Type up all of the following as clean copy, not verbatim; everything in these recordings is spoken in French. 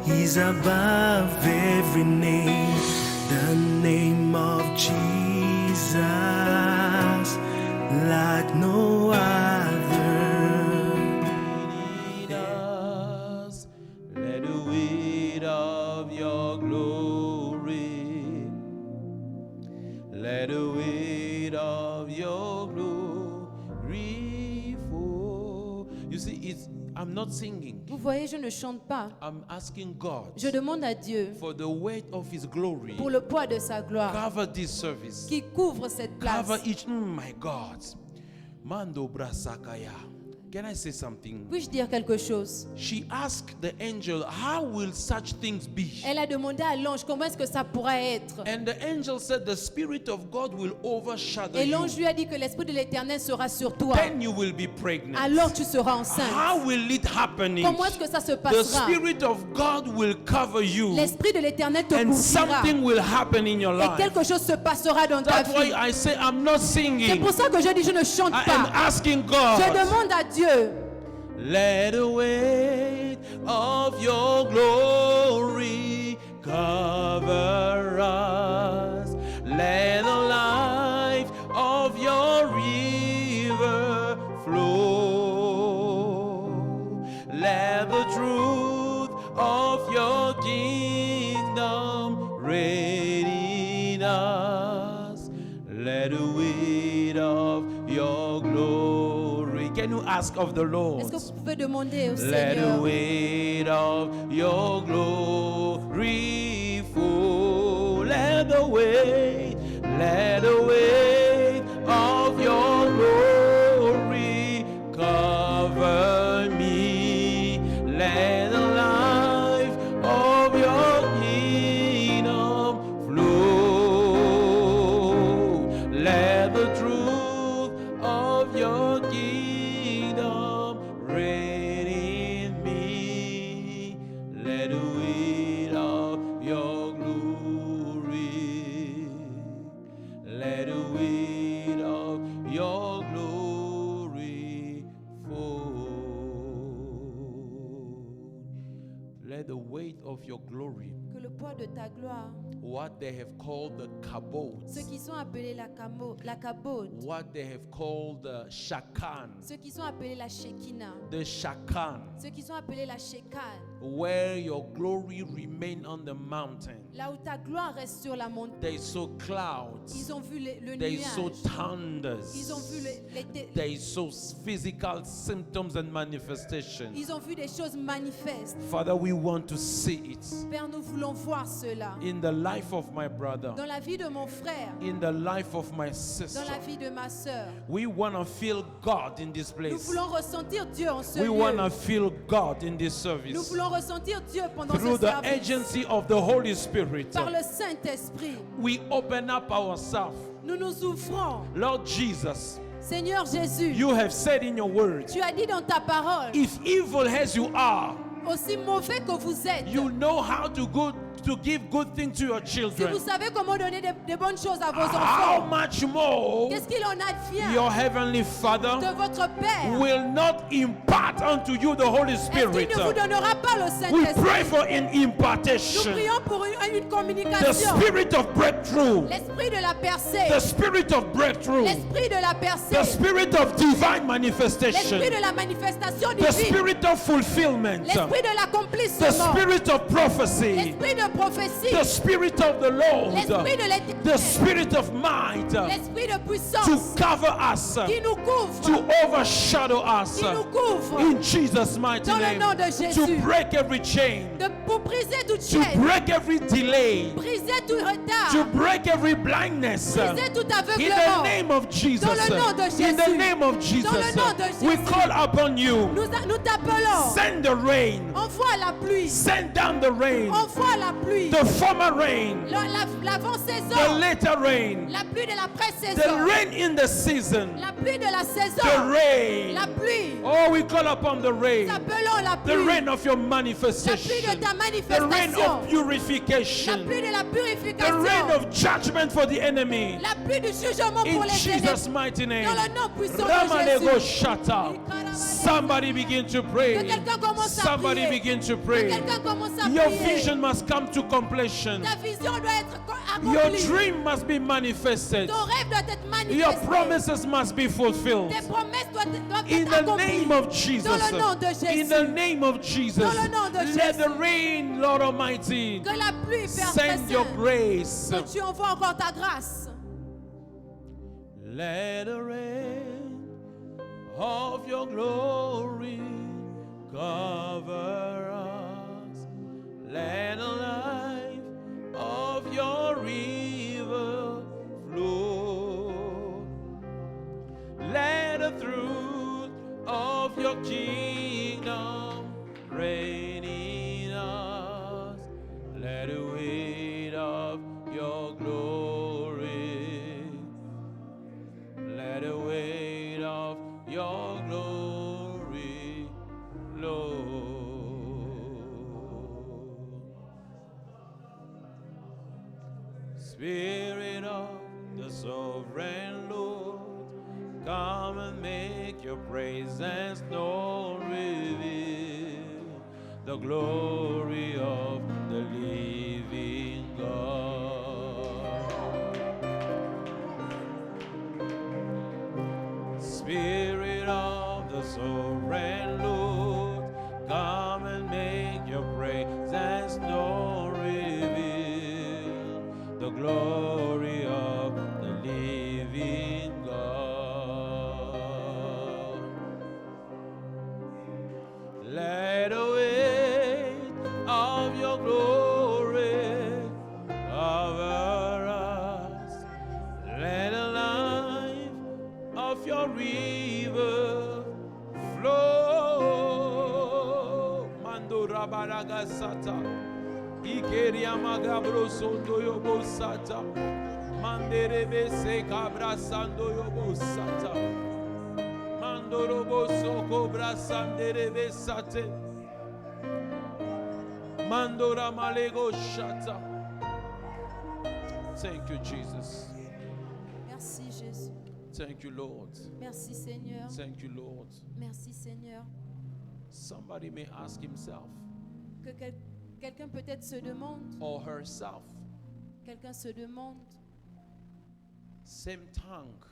is above every name, the name of Jesus, like no other. In us, let the weight of your glory, let the weight of your glory fall. You see, I'm not singing. Vous voyez, je ne chante pas. I'm asking God Je demande à Dieu for the weight of His glory. pour le poids de sa gloire Cover this service. qui couvre cette place. Cover each. My God. Mando brasakaya. Can I say something? Puis-je dire quelque chose? She asked the angel, how will such things be? Elle a demandé à l'ange comment est-ce que ça pourra être. And the angel said, the Spirit of God will overshadow Et l'ange you. lui a dit que l'Esprit de l'Éternel sera sur toi. Then you will be pregnant. Alors tu seras enceinte. How will it happen? Comment est-ce que ça se The passera? Spirit of God will cover you. L'Esprit de l'Éternel te And couvrira. something will happen in your Et life. quelque chose se passera dans ta That's why vie. I say I'm not C'est singing. pour ça que je dis je ne chante I am pas. asking Je God. demande à Dieu. Let the weight of your glory cover us. Let the life of your river flow. Let the truth of your kingdom reign in us. Let the weight of your glory. Can you ask of the Lord? Est-ce que vous pouvez demander au Let the Seigneur? weight of your glory fall. Let the weight of your glory cover me. Let the life of your kingdom flow. Let the truth of your kingdom reign in me. Let the weight of your glory, let the weight of your glory fall. Let the weight of your glory, Que le poids de ta gloire, what they have called the kabod, ceux qui sont appelés la kabod, what they have called the shakan, ceux qui sont appelés la Shekinah, the shakan, ceux qui sont appelés la Shekan, where your glory remain on the mountain. là où ta gloire reste sur la montagne. They saw clouds. Ils ont vu le They saw nuage. thunders. Ils ont vu They saw physical symptoms and manifestations. ils ont vu des choses manifestes. Father, we want to see it Père, nous voulons voir cela in the life of my brother, dans la vie de mon frère, in the life of my dans sister. la vie de ma sœur. We want to feel God in this Nous place. voulons ressentir Dieu en ce We lieu. want to feel God in this Nous service voulons ressentir Dieu pendant through ce the service. agency of the Holy Spirit. Par le Saint-Esprit, We open up ourselves. nous nous ouvrons. Lord Jesus, Seigneur Jésus, you have said in your word, tu as dit dans ta parole, if evil as you are, aussi mauvais que vous êtes, you know how to give good things to your si children. vous savez comment donner des bonnes choses à vos How enfants, much more qu'est-ce qu'il en advient your heavenly Father de votre Père? will not impart unto you the Holy Est-ce Spirit? qu'il ne vous donnera pas le We Saint-Esprit? pray for an Nous impartation, prions pour une the communication. spirit of breakthrough, L'esprit de la percée. the spirit of breakthrough, L'esprit de la the percée. spirit of divine manifestation, L'esprit de la manifestation the divine. spirit of fulfillment, L'esprit de the l'accomplissement. spirit of prophecy, L'esprit de prophétie. the spirit of the Lord, L'esprit de the l'éternel. spirit of might L'esprit de to puissance cover us, qui nous couvre. to overshadow us Qui nous couvre. in Jesus' mighty Dans le name, nom de to Jésus. break every chain, Pour briser toute to chaîne. break every delay, Briser tout retard. to break every blindness. Briser tout In the aveuglement. name of Jesus, Dans le nom de in the Jésus. name of Jesus, Dans le nom de we Jésus. call upon you. Nous t'appelons. Send the rain, Envoie la pluie. send down the rain, Envoie la pluie, the former rain, the l'avant-saison, later rain, la pluie de la the pré-saison, rain in the season, la pluie de la the saison, rain. la pluie. Oh, we call upon the rain. Nous appelons la The pluie, rain of your la pluie manifestation. de ta The rain manifestation, of la purification. pluie de la The purification, rain of judgment for the enemy. la pluie du jugement pour In les Jesus' ennemis. mighty name. Dans le nom puissant de Ramalego Jésus. shata. Somebody begin to pray. Que quelqu'un commence à Somebody prier. begin to Que pray. quelqu'un commence à Your prier. vision must come to completion. Ta vision doit être Your accomplie. dream must be manifested. Ton rêve doit être Your manifesté. promises must be fulfilled. Tes promesses doivent In être the accomplies. name of Jesus. Dans le nom de Jésus. In the name of Jesus. Dans le nom de Let Jésus. the rain, Lord Almighty, Que la pluie, Père send your Saint, grace. que tu envoies encore ta grâce. Let the rain of your glory cover us. Let the life of your river flow. Let the truth of your kingdom reign in us. Let the weight of your glory. Let the weight of your glory flow. Spirit of the sovereign Lord, come and make your presence known. Reveal the glory of the living God. Spirit of the sovereign Lord, come and make your presence known. Reveal the glory of the living God. Let the weight of your glory cover us. Let the life of your river flow. Mando rabaraga sata. Ikeria magabro sondo yobo sata. Manderebe se cabra sando yobo sata. Mandorobo soko brasanderebe sate. Mandora malego shata. Thank you, Jesus. Merci Jésus. Thank you, Lord. Merci Seigneur. Thank you, Lord. Merci Seigneur. Somebody may ask himself Que quelqu'un peut-être se demande, or herself, quelqu'un se demande, same tongue,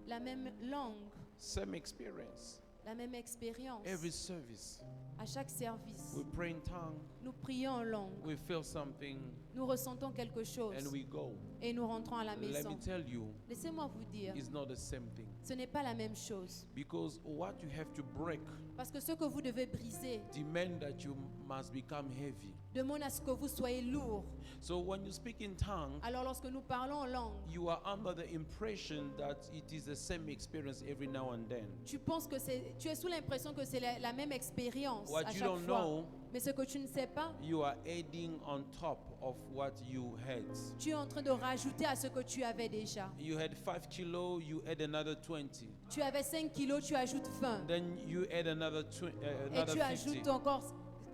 la même langue, same experience. la même expérience. Every service, À chaque service, we pray in tongue, nous prions en langue, we feel something, nous ressentons quelque chose and we go. et nous rentrons à la Let maison. me tell you, Laissez-moi vous dire, it's not the same thing. ce n'est pas la même chose. Because what you have to break Parce que ce que vous devez briser demand that you must become heavy. demande à ce que vous soyez lourd. So when you speak in tongue, Alors lorsque nous parlons en langue, you are under the impression that it is the same experience every now and then. tu es sous l'impression que c'est la même expérience What à you chaque don't fois. know, Mais ce que tu ne sais pas, you are adding on top of what you had. tu es en train de rajouter à ce que tu avais déjà. You had 5 kilos, you add another 20. Tu avais 5 kilos, tu ajoutes 20. Then you add another Et another tu 50. ajoutes encore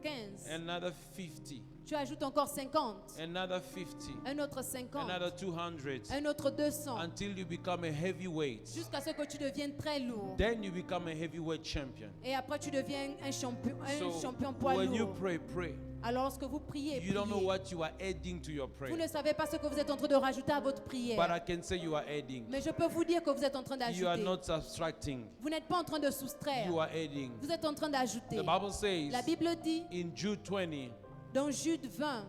15. Another 50. Tu ajoutes encore 50. Another 50. Un autre 50. Another 200. Un autre 200. Until you become a heavyweight. Jusqu'à ce que tu deviennes très lourd. Then you become a heavyweight champion. Et après tu deviens un So champion poids when you lourd. pray. Alors lorsque vous priez, You don't know priez. what you are adding to your Vous prayer. ne savez pas ce que vous êtes en train de rajouter à votre But prière. I can say you are adding. Mais je peux vous dire que vous êtes en train You are d'ajouter. not subtracting. Vous n'êtes pas en train de soustraire. You are adding. Vous êtes en train d'ajouter. The Bible says La Bible dit in Jude 20, dans Jude 20,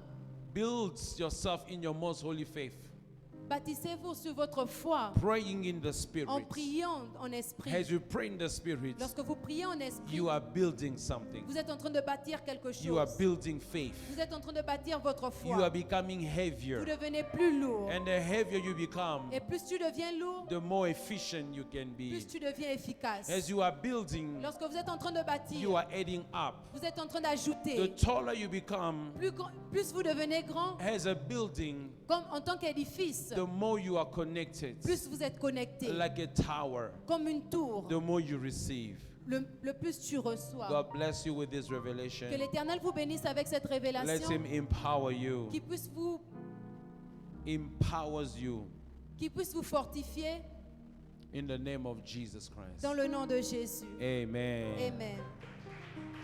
build yourself in your most holy faith. Bâtissez-vous sur votre foi praying in the Spirit. en priant en esprit. As you pray in the Spirit, Lorsque vous priez en esprit, you are building something. vous êtes en train de bâtir quelque You are chose. building faith. Vous êtes en train de bâtir votre You are foi. becoming heavier. Vous devenez plus lourd. And the heavier you become, Et plus tu deviens lourd, the more efficient you can be. plus tu deviens efficace. As you are building, Lorsque vous êtes en train de you bâtir, are adding up. vous êtes en train The d'ajouter. taller you become Plus vous devenez grand, as a building, comme en tant qu'édifice, the more you are connected. plus vous êtes connecté. Like a tower, Comme une tour, the more you receive. le plus tu reçois. God bless you with this Que revelation. l'Éternel vous bénisse avec cette Let révélation, Him empower you. qui puisse vous Empowers you fortifier in the name of Jesus Christ. dans le nom de Jésus. Amen. Amen.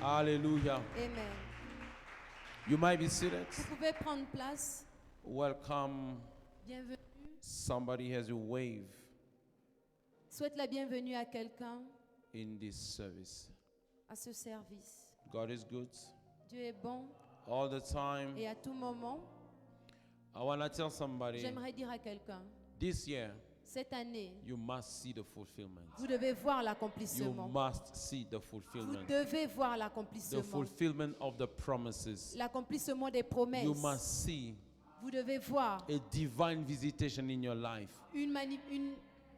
Hallelujah. Amen. You might be seated. Vous pouvez prendre place. Welcome. Bienvenue. Somebody has a wave Souhaite la bienvenue à quelqu'un in this service. à ce service. God is good Dieu est bon all the time. et à tout moment, I want to tell somebody j'aimerais dire à quelqu'un, this year cette année, you must see the fulfillment. vous devez voir You l'accomplissement. must see the Vous fulfillment. devez voir The l'accomplissement. fulfillment of the promises. L'accomplissement des promesses. You must see Vous devez voir a divine visitation in your life.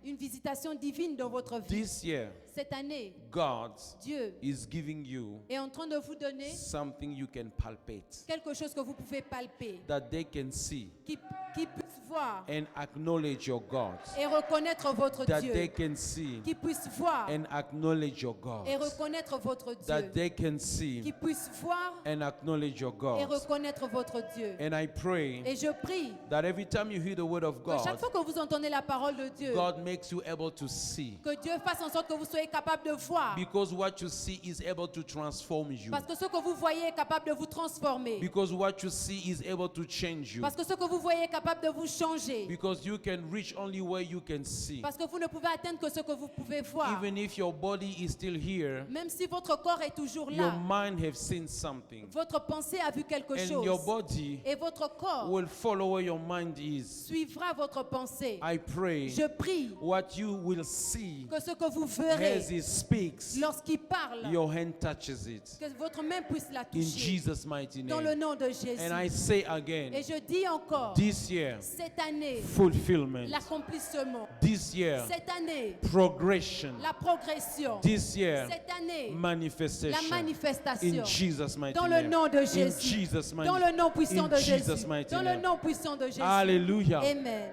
une visitation divine dans votre vie. This year, Cette année, God Dieu is giving you est en train de vous donner something you can palpate, quelque chose que vous pouvez palper, that they can see qui puisse voir and acknowledge your God, et reconnaître votre that Dieu, they can see qui puisse voir and acknowledge your God, et reconnaître votre that Dieu, they can see qui puisse voir and acknowledge your et God. reconnaître votre Dieu. And I pray Et je prie that every time you hear the word of que chaque God, fois que vous entendez la parole de Dieu, God makes you able to see, que Dieu fasse en sorte que vous soyez capable de voir. because what you see is able to transform you, Parce que ce que vous voyez est capable de vous transformer. because what you see is able to change you, Parce que ce que vous voyez est capable de vous changer. because you can reach only where you can see. Parce que vous ne pouvez atteindre que ce que vous pouvez voir. Even if your body is still here, Même si votre corps est toujours your là, mind have seen something, votre pensée a vu quelque and your chose. body Et votre corps will follow where your mind is. suivra votre pensée. I pray Je prie what you will see que ce que vous as verrez He speaks, lorsqu'il parle, your hand touches it. que votre main puisse la In toucher. Jesus' mighty Dans le name. nom de Jésus. And I say Et again, je dis encore, this year, cette année, fulfillment. l'accomplissement. This year, Cette année, progression. la progression. This year, Cette année, la manifestation. manifestation. In Jesus' mighty Dans le name. nom de In Jésus. Jesus' mighty Dans le nom puissant in de Jesus' Jésus. mighty Dans le name. nom puissant de Jésus. Hallelujah. Amen.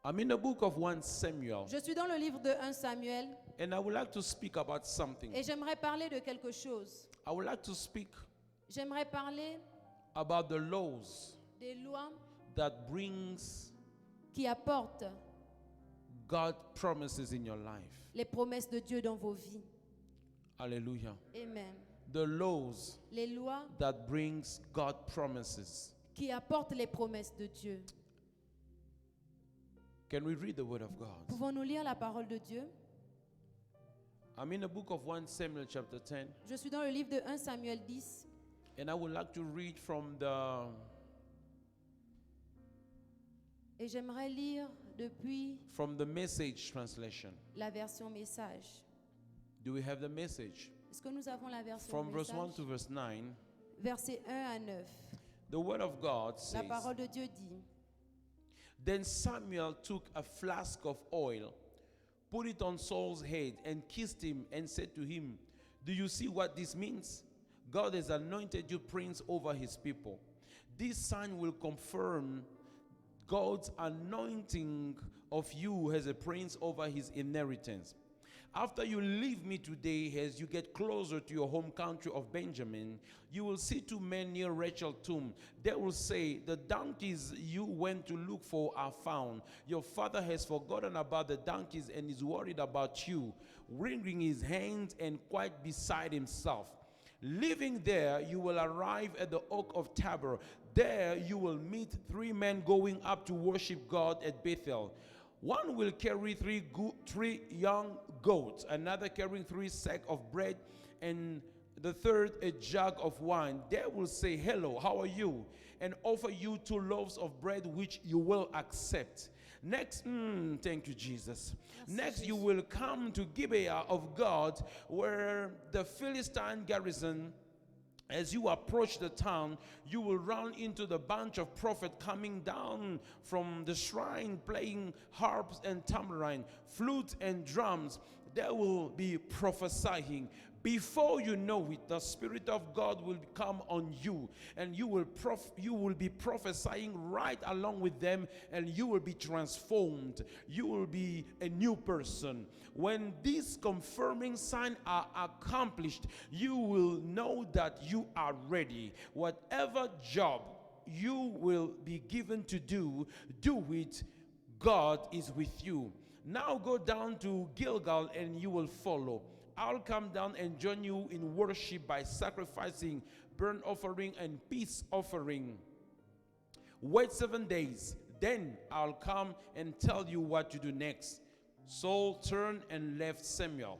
I'm in the book of 1 Samuel, Je suis dans le livre de 1 Samuel and I would like to speak about something. et j'aimerais parler de quelque chose. I would like to speak J'aimerais parler about the laws des lois that brings qui apportent God promises in your life. les promesses de Dieu dans vos vies. Hallelujah. Amen. The laws Les lois that brings God promises. qui apportent les promesses de Dieu. Can we read the word of God? Pouvons-nous lire la parole de Dieu? I'm in the book of 1 Samuel chapter 10, Je suis dans le livre de 1 Samuel 10 and I would like to read et j'aimerais lire depuis from the Message translation. la version message. Do we have the message? Est-ce que nous avons la version From verse 1 message? to verse 9, Verset 1 à 9. the word of God La says, parole de Dieu dit, Then Samuel took a flask of oil, put it on Saul's head, and kissed him, and said to him, Do you see what this means? God has anointed you prince over his people. This sign will confirm God's anointing of you as a prince over his inheritance. After you leave me today, as you get closer to your home country of Benjamin, you will see two men near Rachel's tomb. They will say, The donkeys you went to look for are found. Your father has forgotten about the donkeys and is worried about you, wringing his hands and quite beside himself. Living there, you will arrive at the oak of Tabor. There you will meet three men going up to worship God at Bethel. One will carry three young goats, another carrying 3 sacks of bread, and The third, a jug of wine. They will say, hello, how are you? And offer you 2 loaves of bread, which you will accept. Next, thank you, Jesus. Next, you will come to Gibeah of God, where the Philistine garrison. As you approach the town, you will run into the bunch of prophets coming down from the shrine, playing harps and tambourine, flutes and drums. They will be prophesying. Before you know it, the Spirit of God will come on you, and you will be prophesying right along with them, and you will be transformed. You will be a new person. When these confirming signs are accomplished, you will know that you are ready. Whatever job you will be given to do it. God is with you. Now go down to Gilgal and you will follow. I'll come down and join you in worship by sacrificing burnt offering and peace offering. Wait 7 days, then I'll come and tell you what to do next. Saul turned and left Samuel.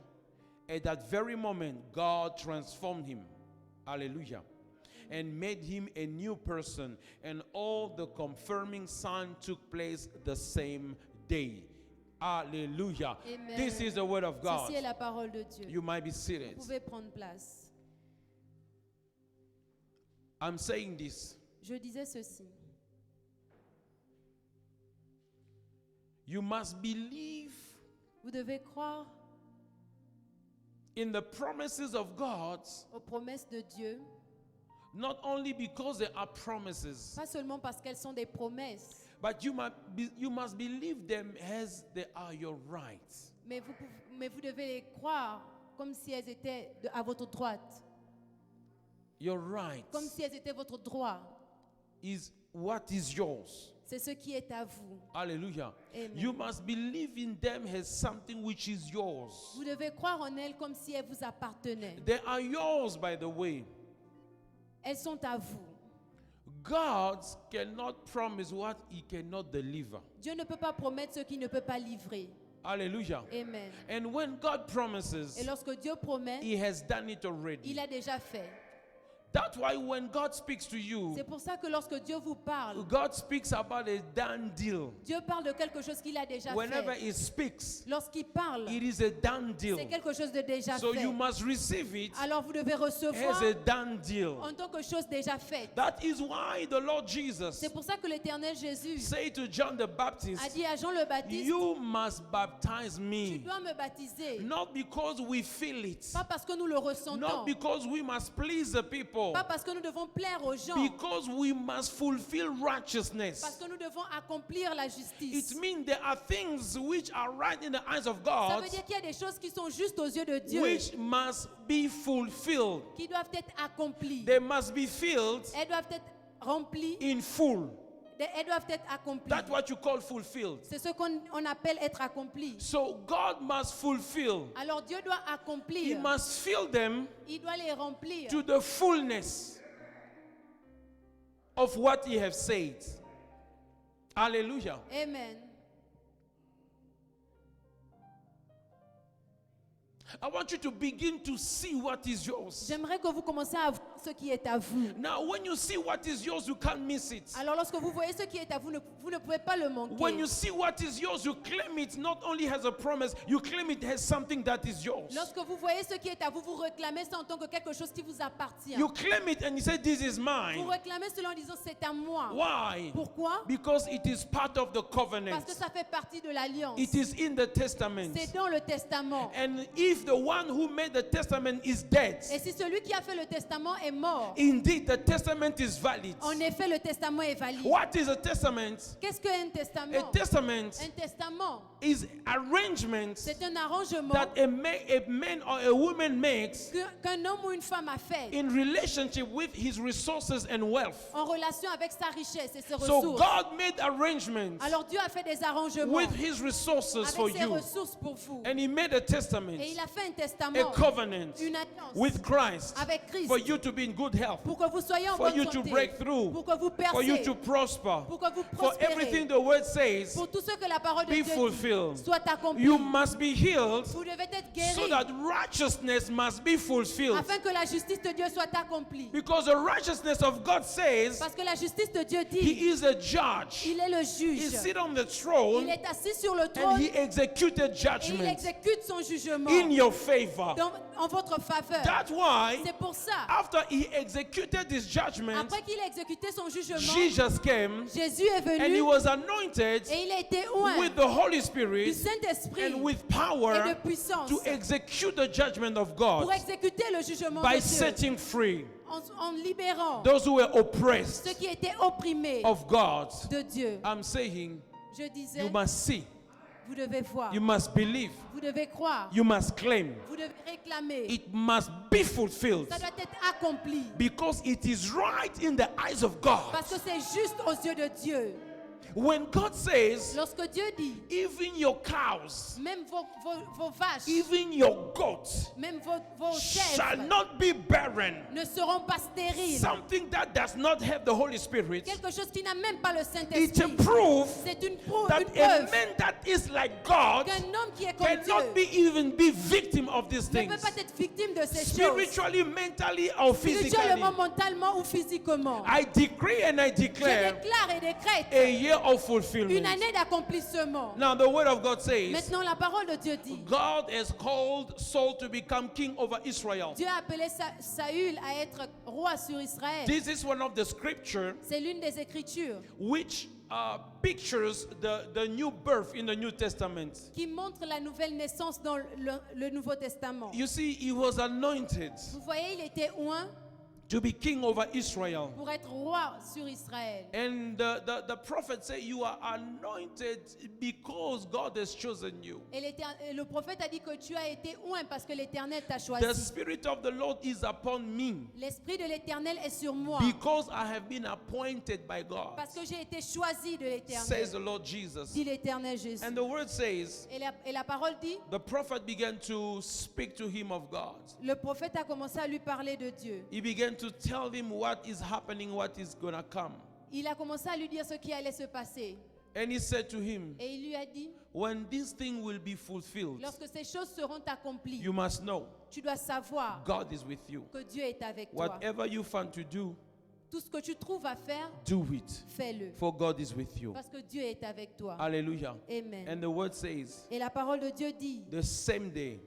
At that very moment, God transformed him. Hallelujah. And made him a new person. And all the confirming signs took place the same day. Hallelujah. Amen. This is the word of God. Ceci est la parole de Dieu. You might be seated. Vous pouvez prendre place. I'm saying this. Je disais ceci. You must believe Vous devez croire in the promises of God, aux promesses de Dieu, not only because they are promises, pas seulement parce qu'elles sont des promesses, but you must believe them as they are your rights. mais vous devez les croire comme si elles étaient à votre droite, Your rights comme si elles étaient votre droit. is what is yours. C'est ce qui est à vous. Hallelujah. Amen. You must believe in them as something which is yours. Vous devez croire en elles comme si elles vous appartenaient. They are yours, by the way. Elles sont à vous. God cannot promise what he cannot deliver. Dieu ne peut pas promettre ce qu'il ne peut pas livrer. Hallelujah. Amen. And when God promises, Et lorsque Dieu promet, he has done it already. il a déjà fait. That's why when God speaks to you, C'est pour ça que lorsque Dieu vous parle, God speaks about a done deal. Dieu parle de quelque chose qu'il a déjà Whenever fait. he speaks, Lorsqu'il parle, it is a done deal. c'est quelque chose de déjà So fait. you must receive it Alors vous devez recevoir as a done deal. en tant que chose déjà faite. That is why the Lord Jesus C'est pour ça que l'Éternel Jésus said to John the a Baptist, dit à Jean le Baptiste, you must baptize tu me. dois me baptiser. Not because we feel it. Pas parce que nous le ressentons. Not because we must please the people. Pas parce que nous devons plaire aux gens. Because we must fulfill Parce righteousness. que nous devons accomplir la justice. It means there are things which are right in the eyes of Ça God veut dire qu'il y a des choses qui sont justes aux yeux de Dieu, which must be fulfilled. qui doivent être accomplies. They must be filled Elles doivent être remplies. in full. Elles doivent être accomplies. That's what you call fulfilled. C'est ce qu'on appelle être accompli. So God must fulfill. Alors Dieu doit He accomplir. must fill them Il doit les remplir to the fullness of what he has said. Hallelujah. Amen. I want you to begin to see what is yours. J'aimerais que vous commenciez à voir ce qui est à vous. Now, when you see what is yours, you can't miss it. Alors lorsque vous voyez ce qui est à vous, vous ne pouvez pas le manquer. When you see what is yours, you claim it not only as a promise, you claim it as something that is yours. Lorsque vous voyez ce qui est à vous, vous réclamez ça en tant que quelque chose qui vous appartient. You claim it and you say, this is Vous mine. réclamez cela en disant c'est à moi. Why? Pourquoi? Because it is part of the Parce covenant. que ça fait partie de l'alliance. It is in the testament. C'est dans le testament. And if the one who made the testament is dead, Et si celui qui a fait le testament est mort, indeed the testament is valid. en effet le testament est valide. What is a testament? Qu'est-ce qu'un testament? A testament Un testament, is arrangements c'est un arrangement that a man or a woman makes qu'un homme ou une femme a fait in relationship with his resources and wealth. en relation avec sa richesse et ses So ressources. God made arrangements Alors Dieu a fait des arrangements with his resources for avec ses you. ressources pour vous. And he made a testament. Et il a fait un a testament, covenant une alliance with Christ avec Christ for you to be in good health, pour que vous soyez en for bonne you to santé, break through, pour que vous for you percez, to prosper, pour que vous for everything prospérez, the word says, pour tout ce que la parole de be Dieu fulfilled. dit soit accompli. You must be healed Vous devez être so guéri that righteousness must be fulfilled. afin que la justice de Dieu soit accomplie. Because the righteousness of God says Parce que la justice de Dieu dit, he is a judge. il est le He juge. sits on the Il throne est assis sur le and trône he executed et il judgment exécute son jugement in your favor. en votre faveur. That's why C'est pour ça, after he executed this judgment, après qu'il a exécuté son jugement, Jesus came Jésus est and he venu was anointed et il a été oint with the Holy du Spirit Saint-Esprit and with et de power puissance to execute the judgment of pour God exécuter le jugement by de Dieu setting free en libérant those who were oppressed ceux qui étaient opprimés of God. de Dieu. I'm saying Je disais, you must see, vous devez voir, you must believe, vous devez croire, you must claim. vous devez réclamer. It must be fulfilled Ça doit être accompli because it is right in the eyes of God. parce que c'est juste aux yeux de Dieu. When God says, Lorsque Dieu dit, even your cows, même vos vaches, even your goats même vos shall chèvres not be barren. ne seront pas stériles. Something that does not have the Holy Spirit, Quelque chose qui n'a même pas le it's a Saint-Esprit. proof C'est une that a preuve man that is like God qu'un homme qui est comme cannot Dieu be even be victim of these ne things, peut pas être victime de ces choses. spiritually, mentally, or physically. Spirituellement, mentalement ou physiquement. I decree and I Je declare déclare et décrète a year of une fulfillment. année d'accomplissement. Now the word of God says, Maintenant, la parole de Dieu dit, God has called Saul to become king over Israel. Dieu a appelé Saül à être roi sur Israël. This is one of the scripture C'est l'une des Écritures which pictures the new birth in the New Testament. qui montre la nouvelle naissance dans le Nouveau Testament. You see, he was anointed Vous voyez, il était oint to be king over Israel. pour être roi sur Israël. And the prophet said, you are anointed because God has chosen you. Et le prophète a dit que tu as été oint parce que l'Éternel t'a The choisi. Spirit of the Lord is upon me L'Esprit de l'Éternel est sur moi because I have been appointed by God, parce que j'ai été choisi de says the l'Éternel. Lord Jesus. Dit l'Éternel Jésus. And the word says, Et la parole dit, the prophet began to speak to him of God. le prophète a commencé à lui parler de Dieu. He began to tell him what is happening, what is going to come. Il a commencé à lui dire ce qui allait se passer. And he said to him, Et il lui a dit, when this thing will be fulfilled, lorsque ces choses seront accomplies, you must know tu dois savoir God is with you. que Dieu est avec toi. Whatever you find to do, Tout ce que tu trouves à faire, do it, fais-le. for God is with you. Parce que Dieu est avec toi. Hallelujah. Amen. And the word says, Et la parole de Dieu dit, the same day,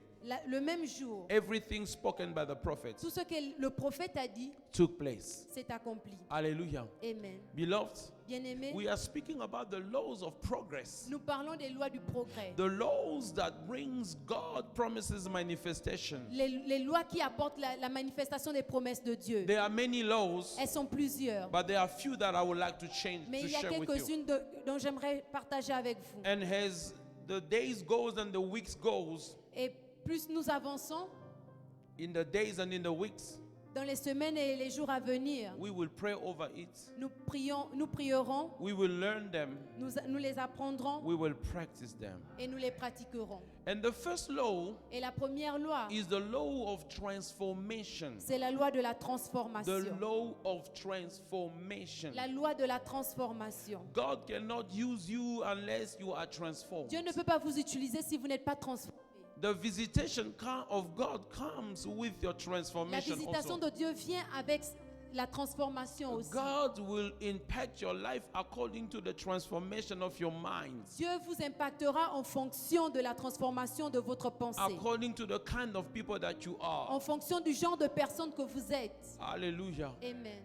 le même jour, everything spoken by the prophets tout ce que le prophète a dit took place. s'est accompli. Hallelujah. Amen. Beloved, Bien-aimés, we are speaking about the laws of progress. nous parlons des lois du progrès. The laws that brings God promises manifestation. Les lois qui apportent la manifestation des promesses de Dieu. There are many laws, Elles sont plusieurs. but there are few that I would like to change, Mais to il y a share with you. quelques-unes dont j'aimerais partager avec vous. And as the days goes and the weeks goes, Et plus nous avançons in the days and in the weeks, dans les semaines et les jours à venir, we will pray over it. nous prierons, We will learn them. nous les apprendrons We will practice them. et nous les pratiquerons. And the first law Et la première loi, is the law of transformation. c'est la loi de la The transformation. law of transformation. La loi de la transformation. God cannot use you unless you are transformed. Dieu ne peut pas vous utiliser si vous n'êtes pas transformé. The visitation of God comes with your La transformation visitation also. de Dieu vient avec la transformation aussi. God will impact your life according to the transformation of your mind, Dieu vous impactera en fonction de la transformation de votre pensée, according to the kind of people that you are. en fonction du genre de personne que vous êtes. Hallelujah. Amen.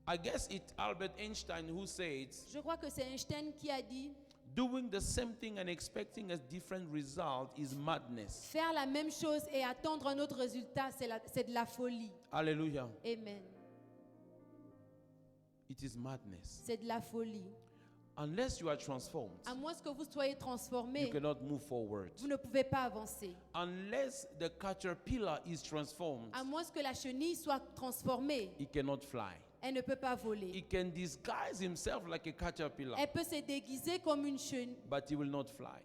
I guess it's Albert Einstein who said, Je crois que c'est Einstein qui a dit, doing the same thing and expecting a different result is madness. faire la même chose et attendre un autre résultat, c'est de la folie. Hallelujah. Amen. It is madness. C'est de la folie. Unless you are transformed, À moins que vous soyez you transformé, cannot move forward. vous ne pouvez pas avancer. Unless the caterpillar is transformed, À moins que la chenille soit transformée, it cannot fly. elle ne peut pas voler. He can disguise himself like a caterpillar, Elle peut se déguiser comme une chenille, but he will not fly.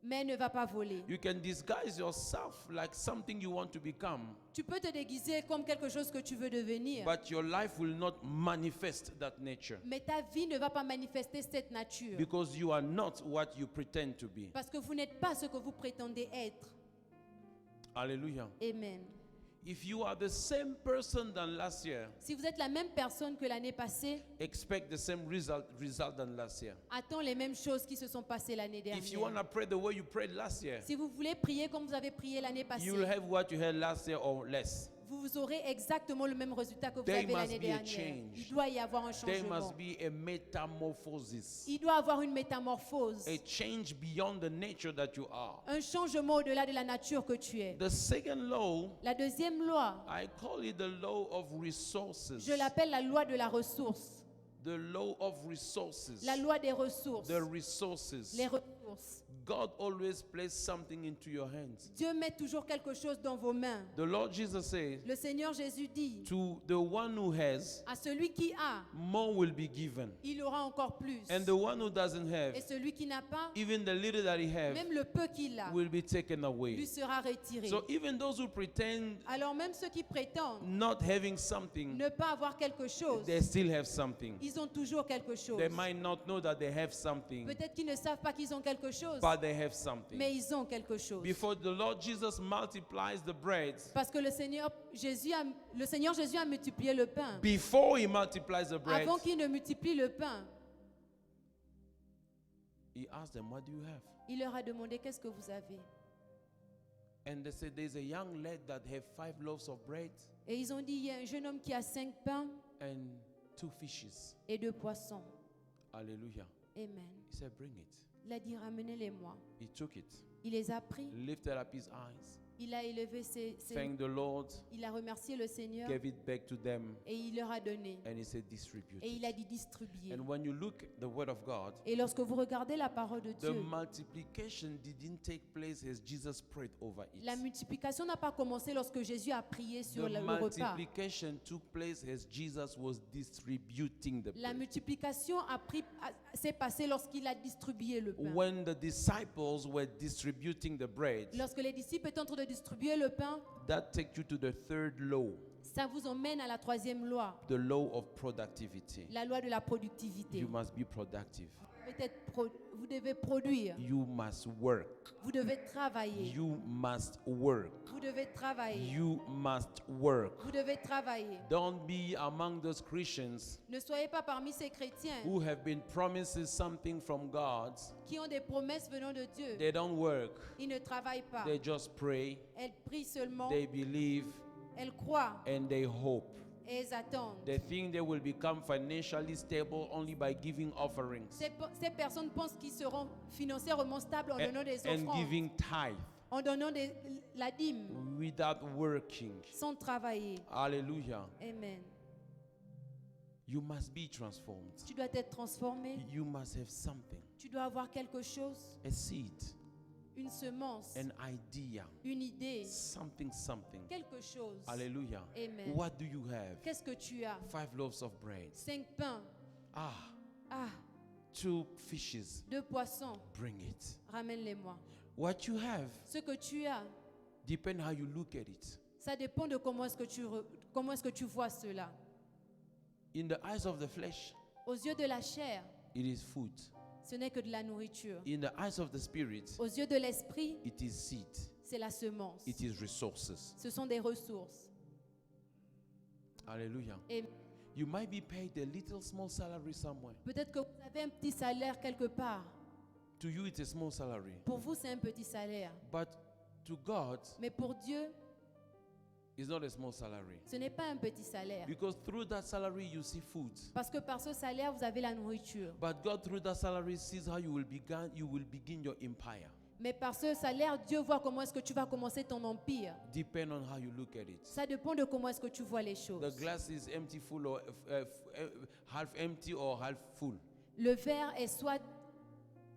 mais ne va pas voler. You can disguise yourself like something you want to become, Tu peux te déguiser comme quelque chose que tu veux devenir, but your life will not manifest that nature mais ta vie ne va pas manifester cette nature because you are not what you pretend to be. parce que vous n'êtes pas ce que vous prétendez être. Hallelujah. Amen. If you are the same person than last year, Si vous êtes la même personne que l'année passée, expect the same result than last year. attends les mêmes choses qui se sont passées l'année If you want dernière. to pray the way you prayed last year, Si vous voulez prier comme vous avez prié l'année passée, you will have what you had last year or less. vous aurez exactement le même résultat que vous There avez must l'année be a dernière. change. Il doit y avoir un There changement. must be a metamorphosis, Il doit y avoir une métamorphose, a change beyond the nature that you are. un changement au-delà de la nature que tu es. The second law, La deuxième loi, I call it the law of resources. je l'appelle la loi de la ressource. The law of resources. La loi des ressources. The resources. Les ressources. God always places something into your hands. Dieu met toujours quelque chose dans vos mains. The Lord Jesus says, Le Seigneur Jésus dit, to the one who has, à celui qui a, more will be given. il aura encore plus. And the one who doesn't have, Et celui qui n'a pas, even the little that he has, même le peu qu'il a, will be taken lui away. sera retiré. So even those who pretend Alors même ceux qui prétendent not having something, ne pas avoir quelque chose, they still have something. ils ont toujours quelque chose. They might not know that they have something, Peut-être qu'ils ne savent pas qu'ils ont quelque chose, but they have something. mais ils ont quelque chose. Before the Lord Jesus multiplies the bread, Parce que le Seigneur Jésus a multiplié le pain. before he multiplies the bread, Avant qu'il ne multiplie le pain, he asked them, what do you have? il leur a demandé qu'est-ce que vous avez. And they said, there's a young lad that have 5 loaves of bread Et ils ont dit, il y a un jeune homme qui a 5 pains and 2 fishes. et 2 poissons. Hallelujah. Amen. He said, bring it. Il a dit, ramenez-les-moi. He took it, Il les a pris, lifted up his eyes, il a élevé thanked the Lord, il a remercié le Seigneur gave it back to them, et il leur a donné. and he said, distribute Et il a it. dit distribuer. And when you look at the word of God, Et lorsque vous regardez la parole de the Dieu, multiplication didn't take place as Jesus prayed over la it. multiplication n'a pas commencé lorsque Jésus a prié sur The le repas. multiplication took place as Jesus was distributing the La bread. multiplication s'est passée lorsqu'il a distribué le pain. When the disciples were distributing the bread, Lorsque les disciples étaient en train de distribuer le pain, that takes you to the third law, ça vous emmène à la troisième loi, the law of productivity. la loi de la productivité. You must be productive. Vous devez produire, You must work. vous devez travailler, You must work. vous devez travailler, You must work. vous devez travailler. Don't be among those Christians Ne soyez pas parmi ces chrétiens who have been promised something from God. qui ont des promesses venant de Dieu. They don't work. Ils ne travaillent pas. They just pray. Elles prient seulement, They believe elles croient and they hope. et elles attendent. They think they will become financially stable only by giving offerings Ces personnes pensent qu'ils seront financièrement stables en donnant des and offrandes, giving tithe en donnant la dîme, without working. sans travailler. Hallelujah. Amen. You must be transformed. Tu dois être transformé. You must have something. Tu dois avoir quelque chose, A seed, une semence, an idea, une idée, something. quelque chose. Hallelujah. Amen. What do you have? Qu'est-ce que tu as? 5 loaves of bread. 5 pains. Ah, 2 2 fishes. poissons. Bring it. Ramène-les-moi. What you have Ce que tu as, depend how you look at it. ça dépend de comment est-ce que tu vois cela. In the eyes of the flesh, Aux yeux de la chair, it is food. ce n'est que de la nourriture. In the eyes of the spirit, Aux yeux de l'esprit, it is seed. c'est la semence. It is resources. Ce sont des ressources. Hallelujah. Et You might be paid a little small salary somewhere. peut-être que vous avez un petit salaire quelque part. To you, it's a small salary. Pour vous, c'est un petit salaire. But to God, Mais pour Dieu, it's not a small salary. ce n'est pas un petit salaire. Because through that salary, you see food. Parce que par ce salaire, vous avez la nourriture. But God, through that salary, sees how you will begin your empire. Mais par ce salaire, Dieu voit comment est-ce que tu vas commencer ton empire. Depend on how you look at it. Ça dépend de comment est-ce que tu vois les choses. The glass is empty, full, or half empty or half full. Le verre est soit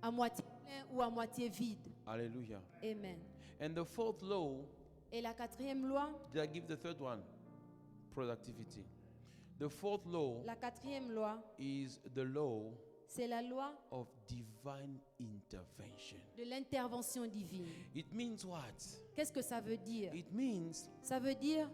à moitié plein ou à moitié vide. Hallelujah. Amen. And the fourth law, Et la quatrième loi, did I give the third one? Productivity. The fourth law la quatrième loi, is the law C'est la loi of divine intervention. de l'intervention divine. It means what? Qu'est-ce que ça veut dire? It means Ça veut dire,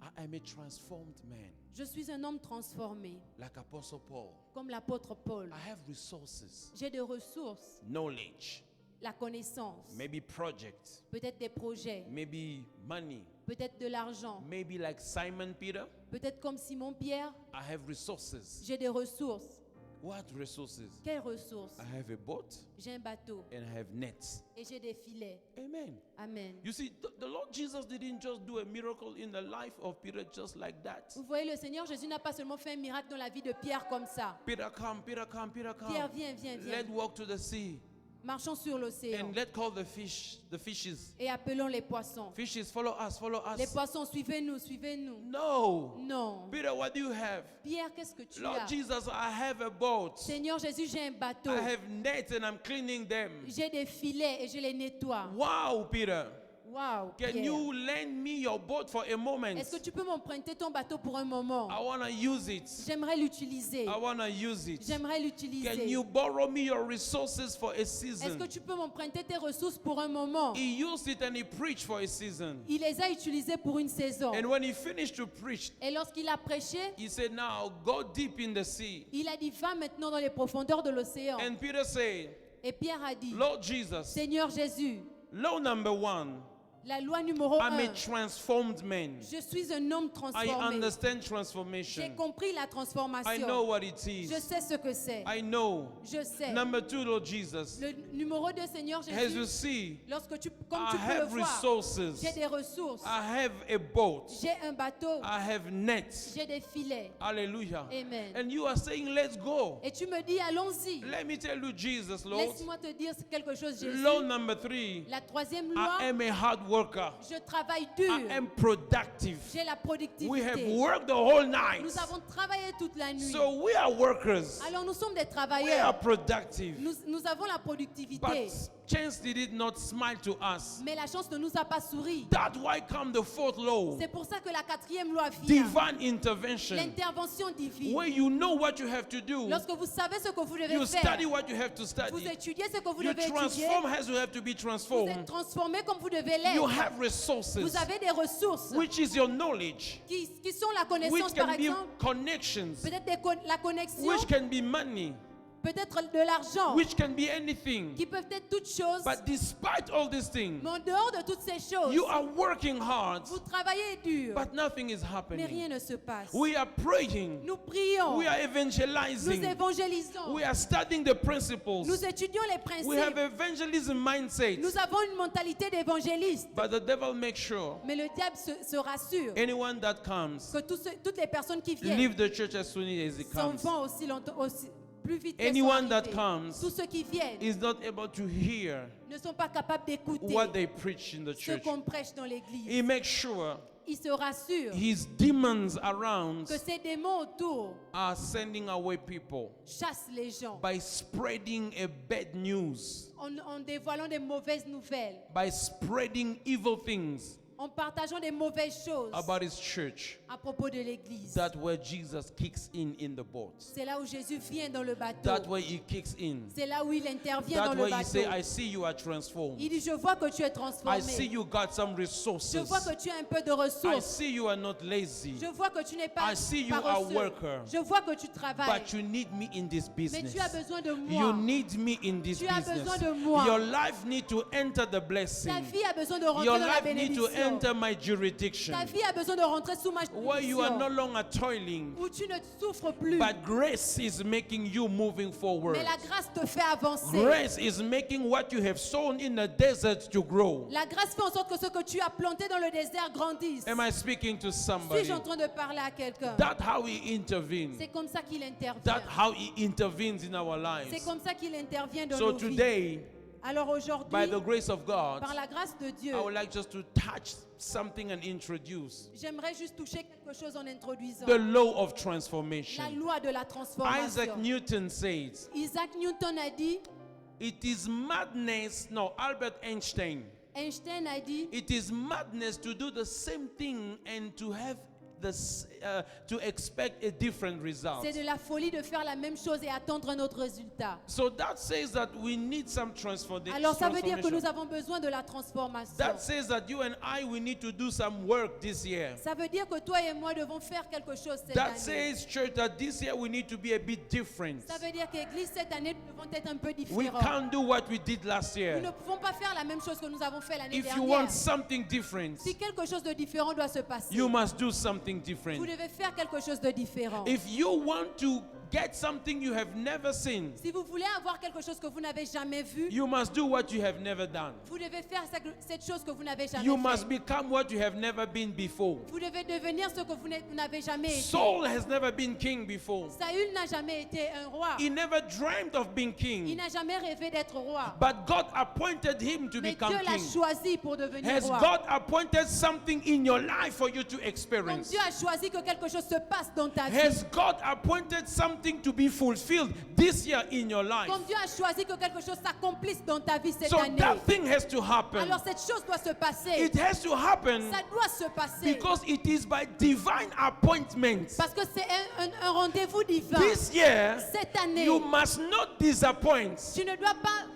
I am a transformed man, je suis un homme transformé, like Apostle Paul. comme l'apôtre Paul. I have resources, J'ai des ressources, knowledge, la connaissance, maybe projects, peut-être des projets, maybe money, peut-être de l'argent, maybe like Simon Peter. peut-être comme Simon-Pierre, I have resources. j'ai des ressources. What resources? Quelles ressources? I have a boat J'ai un bateau and I have nets. et j'ai des filets. Amen. Amen. You see, the Lord Jesus didn't just do a miracle in the life of Peter just like that. Vous voyez, le Seigneur Jésus n'a pas seulement fait un miracle dans la vie de Pierre comme ça. Peter, come, Peter, come, Peter, come. Pierre, viens, viens, viens. Let's walk to the sea Marchons sur l'océan and let's call the fishes. et appelons les poissons. Fishes, follow us, follow Les us. poissons, suivez-nous, suivez-nous. No. Non. Peter, what do you have? Pierre, qu'est-ce que tu Lord as? Jesus, I have a boat. Seigneur Jésus, j'ai un bateau. I have nets and I'm cleaning them. J'ai des filets et je les nettoie. Wow, Peter. Waouh. Can Pierre. you lend me your boat for a moment? Est-ce que tu peux m'emprunter ton bateau pour un moment? I want to use it. J'aimerais l'utiliser. I want to use it. J'aimerais Can l'utiliser. you borrow me your resources for a Est-ce season? que tu peux m'emprunter tes ressources pour un moment? He used it and he preached for a season. Il les a utilisées pour une saison. And when he finished to preach, Et lorsqu'il a prêché, he said, now go deep in the sea. il a dit, va maintenant dans les profondeurs de l'océan. And Peter said, Et Pierre a dit, Lord Jesus, Seigneur Jésus, law number one, la loi numéro I'm 1, a transformed man. je suis un homme I transformé. understand J'ai transformation. compris la I know transformation. what it Je is. sais ce que c'est. I know. Je sais. Number two, Lord Jesus, Le numéro 2, Seigneur as you Jésus, see, lorsque comme I tu peux le have voir, resources. j'ai des ressources, I have a boat. j'ai un bateau, I have nets. j'ai des filets. Hallelujah. Amen. And you are saying, let's go. Et tu me dis, allons-y. Let me tell you, Jesus, Lord. Laisse-moi te dire quelque chose, Jésus. Law number three, La troisième loi, I am a hard worker. je travaille I dur. am productive. J'ai la We have productivité. worked the whole night. Nous avons travaillé toute la nuit. So we are workers. Alors nous sommes des We are travailleurs. productive. Nous avons la productivité. But chance did it not smile to us. Mais la chance ne nous a pas souri. That's why come the fourth law, C'est pour ça que la quatrième loi vient. divine intervention, L'intervention divine. where you know what you have to do. Lorsque vous savez ce que vous devez You faire, study what you have to vous study. étudiez ce que vous You devez étudier, transform as you have to be vous êtes transformed. transformé comme vous devez You l'être. have resources, Vous avez des ressources which is your knowledge, qui sont la which connaissance, par can be exemple, connections, peut-être la connexion, which can be money, peut-être de l'argent, which can be anything. qui peuvent être toutes choses. But despite all these things, Mais en dehors de toutes ces choses, you are working hard, vous travaillez dur, but nothing is mais happening. rien ne se passe. We are praying, Nous prions, we are nous evangelizing, évangélisons, we are studying the principles, nous étudions les we have principes, evangelism mindset. nous avons une mentalité d'évangéliste. But the devil makes sure Mais le diable se rassure anyone that comes, que toutes les personnes qui viennent leave the church as soon as it s'en comes, vont plus vite qu'elles Anyone sont that arrivées. comes Tous ceux qui viennent is not able to hear ne sont pas capables d'écouter what they preach in the ce church. qu'on prêche dans l'église. He makes sure Il se rassure his demons around que ces démons autour are sending away people chassent les gens by spreading a bad news, en dévoilant des mauvaises nouvelles, by spreading evil things en partageant des mauvaises choses about his church. à propos de l'église. That's where Jesus kicks in the boat. C'est là où Jésus vient dans le bateau. That's where he kicks in. C'est là où il intervient dans That's le where he say, bateau. I see you are transformed. Il dit, je vois que tu es I transformé. see you got some Je resources. vois que tu as un peu de I ressources. see you are not lazy. Je vois que tu n'es pas I see you are paresseux. worker. Je vois que tu travailles. But you need me in this Mais business. tu as besoin de You moi. need me in this Tu as business. besoin de moi. Your life need to enter the blessing. Ta vie a besoin de rentrer Your dans la life need to bénédiction. enter my jurisdiction. Ta vie a besoin de rentrer sous ma Where you are no juridiction. longer toiling, Où tu ne souffres plus. but grace is making you moving forward. Mais la grâce te fait avancer. Grace is making what you have sown in the desert to grow. La grâce fait en sorte que ce que tu as planté dans le désert grandisse. Am I speaking to somebody? Suis-je en train de parler à quelqu'un? That's how he intervenes. C'est comme ça qu'il intervient. That's how he intervenes in our C'est lives. comme ça qu'il intervient dans So nos vies. today, Alors aujourd'hui, by the grace of God, par la grâce de Dieu, I would like just to touch something and introduce j'aimerais juste toucher quelque chose en introduisant the law of la transformation. loi de la transformation. Isaac Newton says, Isaac Newton a dit, it is madness, no, Albert Einstein, Einstein a dit, it is madness to do the same thing and to have to expect a different result. C'est de la folie de faire la même chose et attendre un autre résultat. So that says that we need some Alors ça veut dire que nous transformation. avons besoin de la transformation. That says that you and I, we need to do some work this year. Ça veut dire que toi et moi devons faire quelque chose cette That année. says, church, that this year we need to be a bit different. Ça veut dire qu'Église, cette année, nous devons être un peu We différents. can't do what we did last Nous year. ne pouvons pas faire la même chose que nous avons fait l'année If you dernière. want something different, Si quelque chose de différent doit se passer, you must do something vous different. devez faire quelque chose de différent. If you want to get something you have never seen, Si vous voulez avoir quelque chose que vous n'avez jamais vu, you must do what you have never done. vous devez faire cette chose que vous n'avez jamais You must fait. become what you have never been before. Vous devez devenir ce que vous n'avez jamais été. Saul has never been king before. Saül n'a jamais été un roi. He never dreamed of being Il king. n'a jamais rêvé d'être roi. But God appointed him to Mais become Dieu l'a king. choisi pour devenir Has roi. God appointed something in your life for you to Comme experience? Dieu a choisi que quelque chose se passe dans ta vie. Has God appointed something to be fulfilled this year in your life? Comme Dieu a choisi que quelque chose s'accomplisse dans ta vie cette So année. that thing has to happen. Alors cette chose doit se passer. It has to happen Ça doit se passer. because it is by divine appointment. Parce que c'est un rendez-vous divin. This year, Cette année, you must not disappoint. tu ne dois pas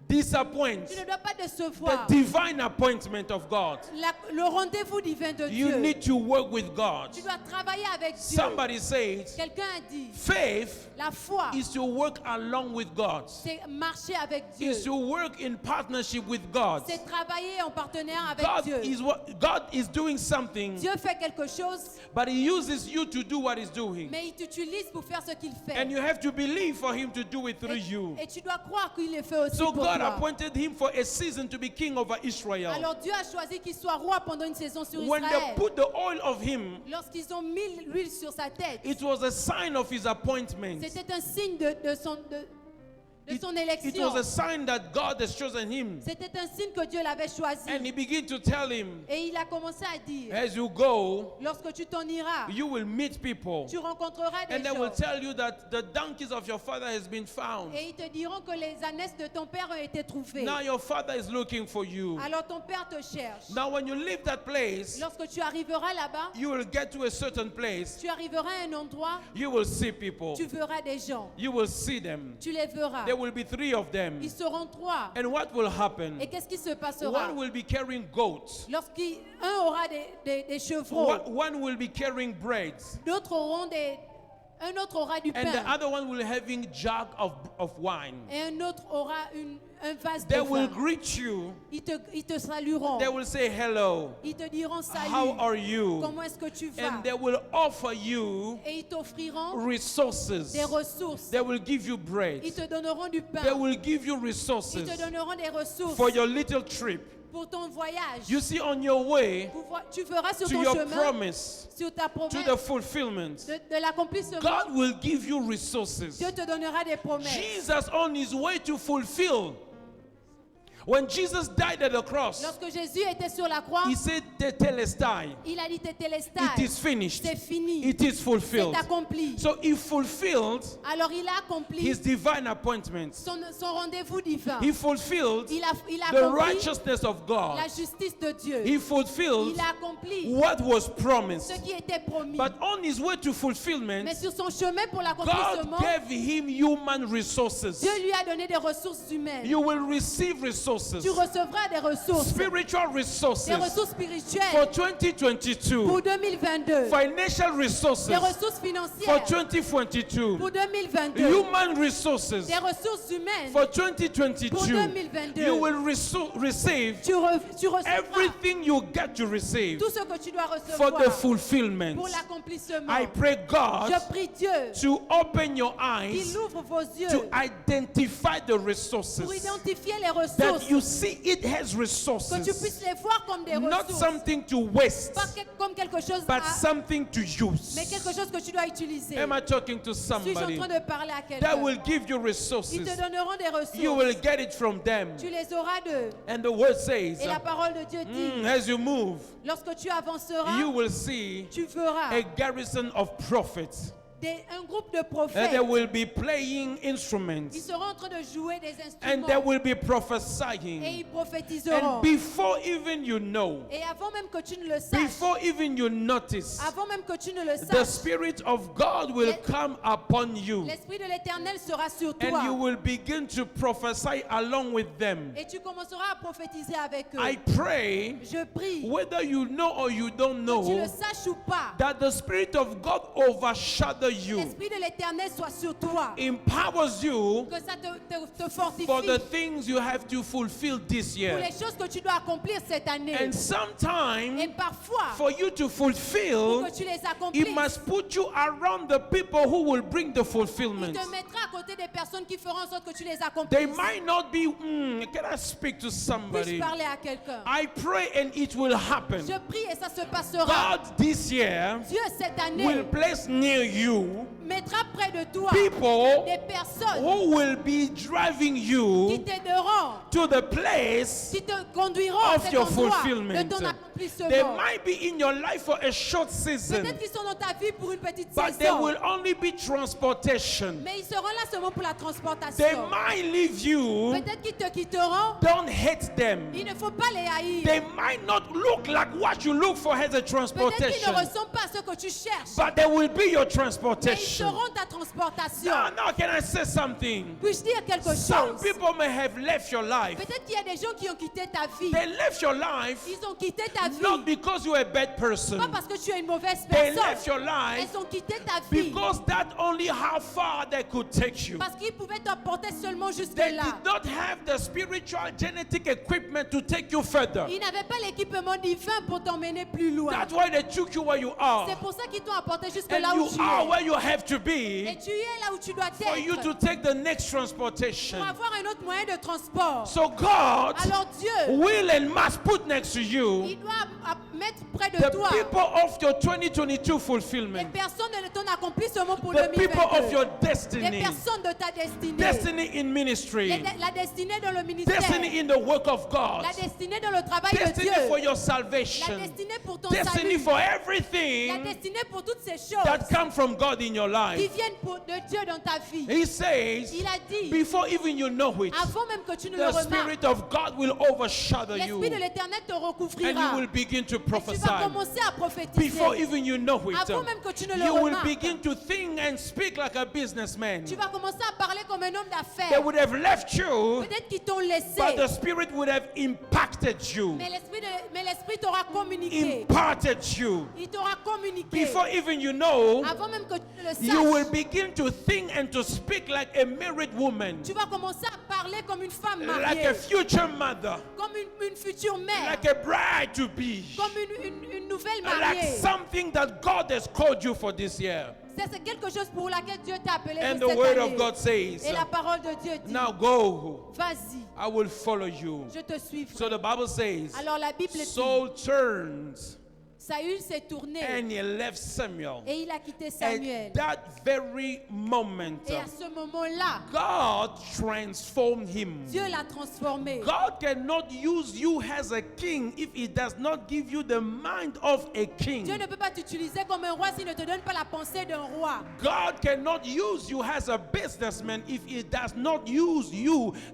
Disappoint Tu ne dois pas the décevoir divine appointment of God. le rendez-vous divin de You Dieu. need to work with God. Tu dois travailler avec Dieu. Somebody said, Quelqu'un a dit, faith la foi, is to work along with God. c'est marcher avec Dieu. Is to work in partnership with God. C'est travailler en partenaire avec God Dieu. God is doing something, Dieu fait quelque chose, but He uses you to do what He's doing. mais il t'utilise pour faire ce qu'il fait. And you have to believe for Him to do it through you. Et tu dois croire qu'il le fait aussi So pour God toi. appointed him for a season to be king over Israel. Alors Dieu a choisi qu'il soit roi pendant une saison sur When they Israël. put the oil of him, Lorsqu'ils ont mis l'huile sur sa tête, it was a sign of his appointment. c'était un signe de son It élection. was a sign that God has chosen him. C'était un signe que Dieu l'avait choisi. And he began to tell him, Et il a commencé à dire, as you go, lorsque tu t'en iras, you will meet people. tu rencontreras des And they will gens. tell you that the donkeys of your father has been found. Et ils te diront que les ânesses de ton père ont été trouvées. Now your father is looking for you. Alors ton père te cherche. Now when you leave that place, Lorsque tu arriveras là-bas, you will get to a certain place. tu arriveras à un endroit, You will see people. tu verras des gens. You will see them. Tu les verras. There will be 3 of them. Ils seront 3. And what will happen? Et qu'est-ce qui se passera? One will be carrying goats. Lorsqu'un aura des chevreaux, One will be carrying bread. d'autres auront un autre aura du And the pain. other one will having jug of wine. Et un autre aura un vase de They will vin. greet you. Ils te salueront. They will say hello. Ils te diront salut. How are you? Comment est-ce que tu vas? And they will offer you Et ils t'offriront resources. des ressources. They will give you bread. Ils te donneront du pain. They will give you Ils resources te donneront des ressources for your little trip. pour ton voyage. You see, on your way Tu feras sur to ton your chemin, promise, sur ta to promesse the fulfillment, de l'accomplissement. God will give you resources. Dieu te donnera des promesses. Jesus on his way to fulfill. When Jesus died at the cross, Lorsque Jésus était sur la croix, he said, "Tetelestai." il a dit Tétélestai. It is finished. C'est fini. It is fulfilled. C'est accompli. So he fulfilled Alors il a accompli his divine appointments. son rendez-vous divin. He fulfilled Il a the accompli righteousness of God. la justice de Dieu. He fulfilled Il a accompli what was ce promised. qui était promis. But on his way to Mais fulfillment, sur son chemin pour God l'accomplissement, gave him human resources. Dieu lui a donné des ressources humaines. You will receive resources, Tu recevras des ressources, spiritual des resources ressources for spirituelles 2022, pour 2022, financial resources des ressources for financières 2022, pour 2022, human resources des ressources humaines for pour 2022. 2022. You will receive Tu recevras everything you get to receive tout ce que tu dois for the recevoir fulfillment. pour l'accomplissement. I pray God Je prie Dieu to open your qu'il eyes ouvre vos yeux to identify the pour resources, identifier les that ressources, you see it has que tu resources, puisses les voir comme des not ressources, something to waste, pas comme quelque chose but à, something to use. mais quelque chose que tu dois utiliser. Am I talking to Suis-je en somebody? train de parler à That quelqu'un? will give you Ils resources. te donneront des You will ressources. get it from them. Tu les auras d'eux. And the word says, Et la parole de Dieu dit, as you move, lorsque tu avanceras, you will see tu verras a garrison of prophets. un groupe de And prophètes. they will be playing Ils instruments. seront en train de jouer des And they instruments. will be Et prophesying. ils prophétiseront. And before even you know, Et avant même que tu ne le saches, before even you notice, avant même que tu ne le the saches, Spirit of God will come upon you. l'Esprit de l'Éternel sera sur And you toi. will begin to prophesy along with them. Et tu commenceras à prophétiser avec eux. I pray, Je prie, whether you know or you don't que tu le know, saches ou pas, that the Spirit of God overshadow you, l'Esprit de l'Éternel soit sur toi. empowers you Que ça te for fortifie the things you have to fulfill this pour year. les choses que tu dois accomplir cette année. And Et sometimes, parfois, for you to pour fulfill, que tu les He accomplisses, must put you around the people who will bring the il fulfillment. te mettra à côté des personnes qui feront en sorte que tu les They accomplisses. might not be, can I speak to Puis-je somebody? parler à quelqu'un? I pray and it will happen. Je prie et ça se passera. God this year Dieu cette will année place near you mettra près de toi people des personnes who will be driving qui you t'aideront, to the place qui te conduiront à of cet your endroit de fulfillment. ton They accomplissement. might be in your life for a short season, Peut-être qu'ils sont dans ta vie pour une petite but there saison, will only be transportation. mais ils seront là seulement pour la They transportation. might leave you. Peut-être qu'ils te quitteront. Don't hate them. Il ne faut pas les haïr. They might not look like what you look for as a Peut-être qu'ils transportation, ne ressemblent pas à ce que tu cherches, but they will be your mais ils transportation. seront ta transportation. Now, can I say something? Puis-je dire quelque Some chose? people may have left your life. Peut-être qu'il y a des gens qui ont quitté ta vie. They left your life Ils ont quitté ta not vie, because you're a bad person. pas parce que tu es une mauvaise They personne. left your life Elles ont quitté ta vie because that's only how far they could take you. parce qu'ils pouvaient t'emporter seulement They jusque-là. did not have the spiritual genetic equipment to take you further. Ils n'avaient pas l'équipement divin pour t'emmener plus loin. That's why they took you where you are. C'est pour ça qu'ils t'ont apporté jusque And là où you tu are es. where you have to Et be tu es là où tu dois for you to être take the next transportation. pour avoir un autre moyen de transport. So God Alors Dieu, will and must put next to you il doit mettre près de the toi people of your 2022 les fulfillment, personnes de ton accomplissement pour the people of 2022. your Les destiny, personnes de ta destinée. destiny in ministry, La destinée dans le ministère. destiny in the work of God, La destinée dans le travail de destiny Dieu. for your La salvation, destinée pour ton destiny salut. for La everything destinée pour toutes ces choses that come from God in your qui life. viennent de Dieu dans ta vie. He says, Il a dit, before even you know it, avant même que tu ne le the remarques, Spirit of God will overshadow you, l'Esprit de l'Éternel te and recouvrira. you will begin to Et tu vas prophesy. commencer à prophétiser. Before even you know it, Avant même que tu ne le you will remarques, begin to think and speak like a businessman. tu vas commencer à parler comme un homme They d'affaires. would have left you, Peut-être qu'ils t'ont laissé, but the Spirit would have impacted you, mais l'Esprit t'aura communiqué. imparted you. Il t'aura communiqué. Before even you know, Avant même que tu ne le you will saches, begin to think and to speak like a married woman, tu vas commencer à parler comme une femme like mariée, a future mother, comme une future mère, like a bride to be, comme une nouvelle like mariée. something that God has called you for this year. C'est quelque chose pour laquelle Dieu t'a appelé And pour the cette word année. of God says, Et la parole de Dieu dit, now go, vas-y, I will follow you. je te suivrai. So the Bible says, Alors la Bible dit, Saul turns Saül s'est tourné and he left Samuel. et il a quitté Samuel. At that very moment, Et à ce moment-là, God transformed him. Dieu l'a transformé. God cannot use you as a king if he does not give you the mind of a king. Dieu ne peut pas t'utiliser comme un roi s'il ne te donne pas la pensée d'un roi. God cannot use you as a businessman if he does not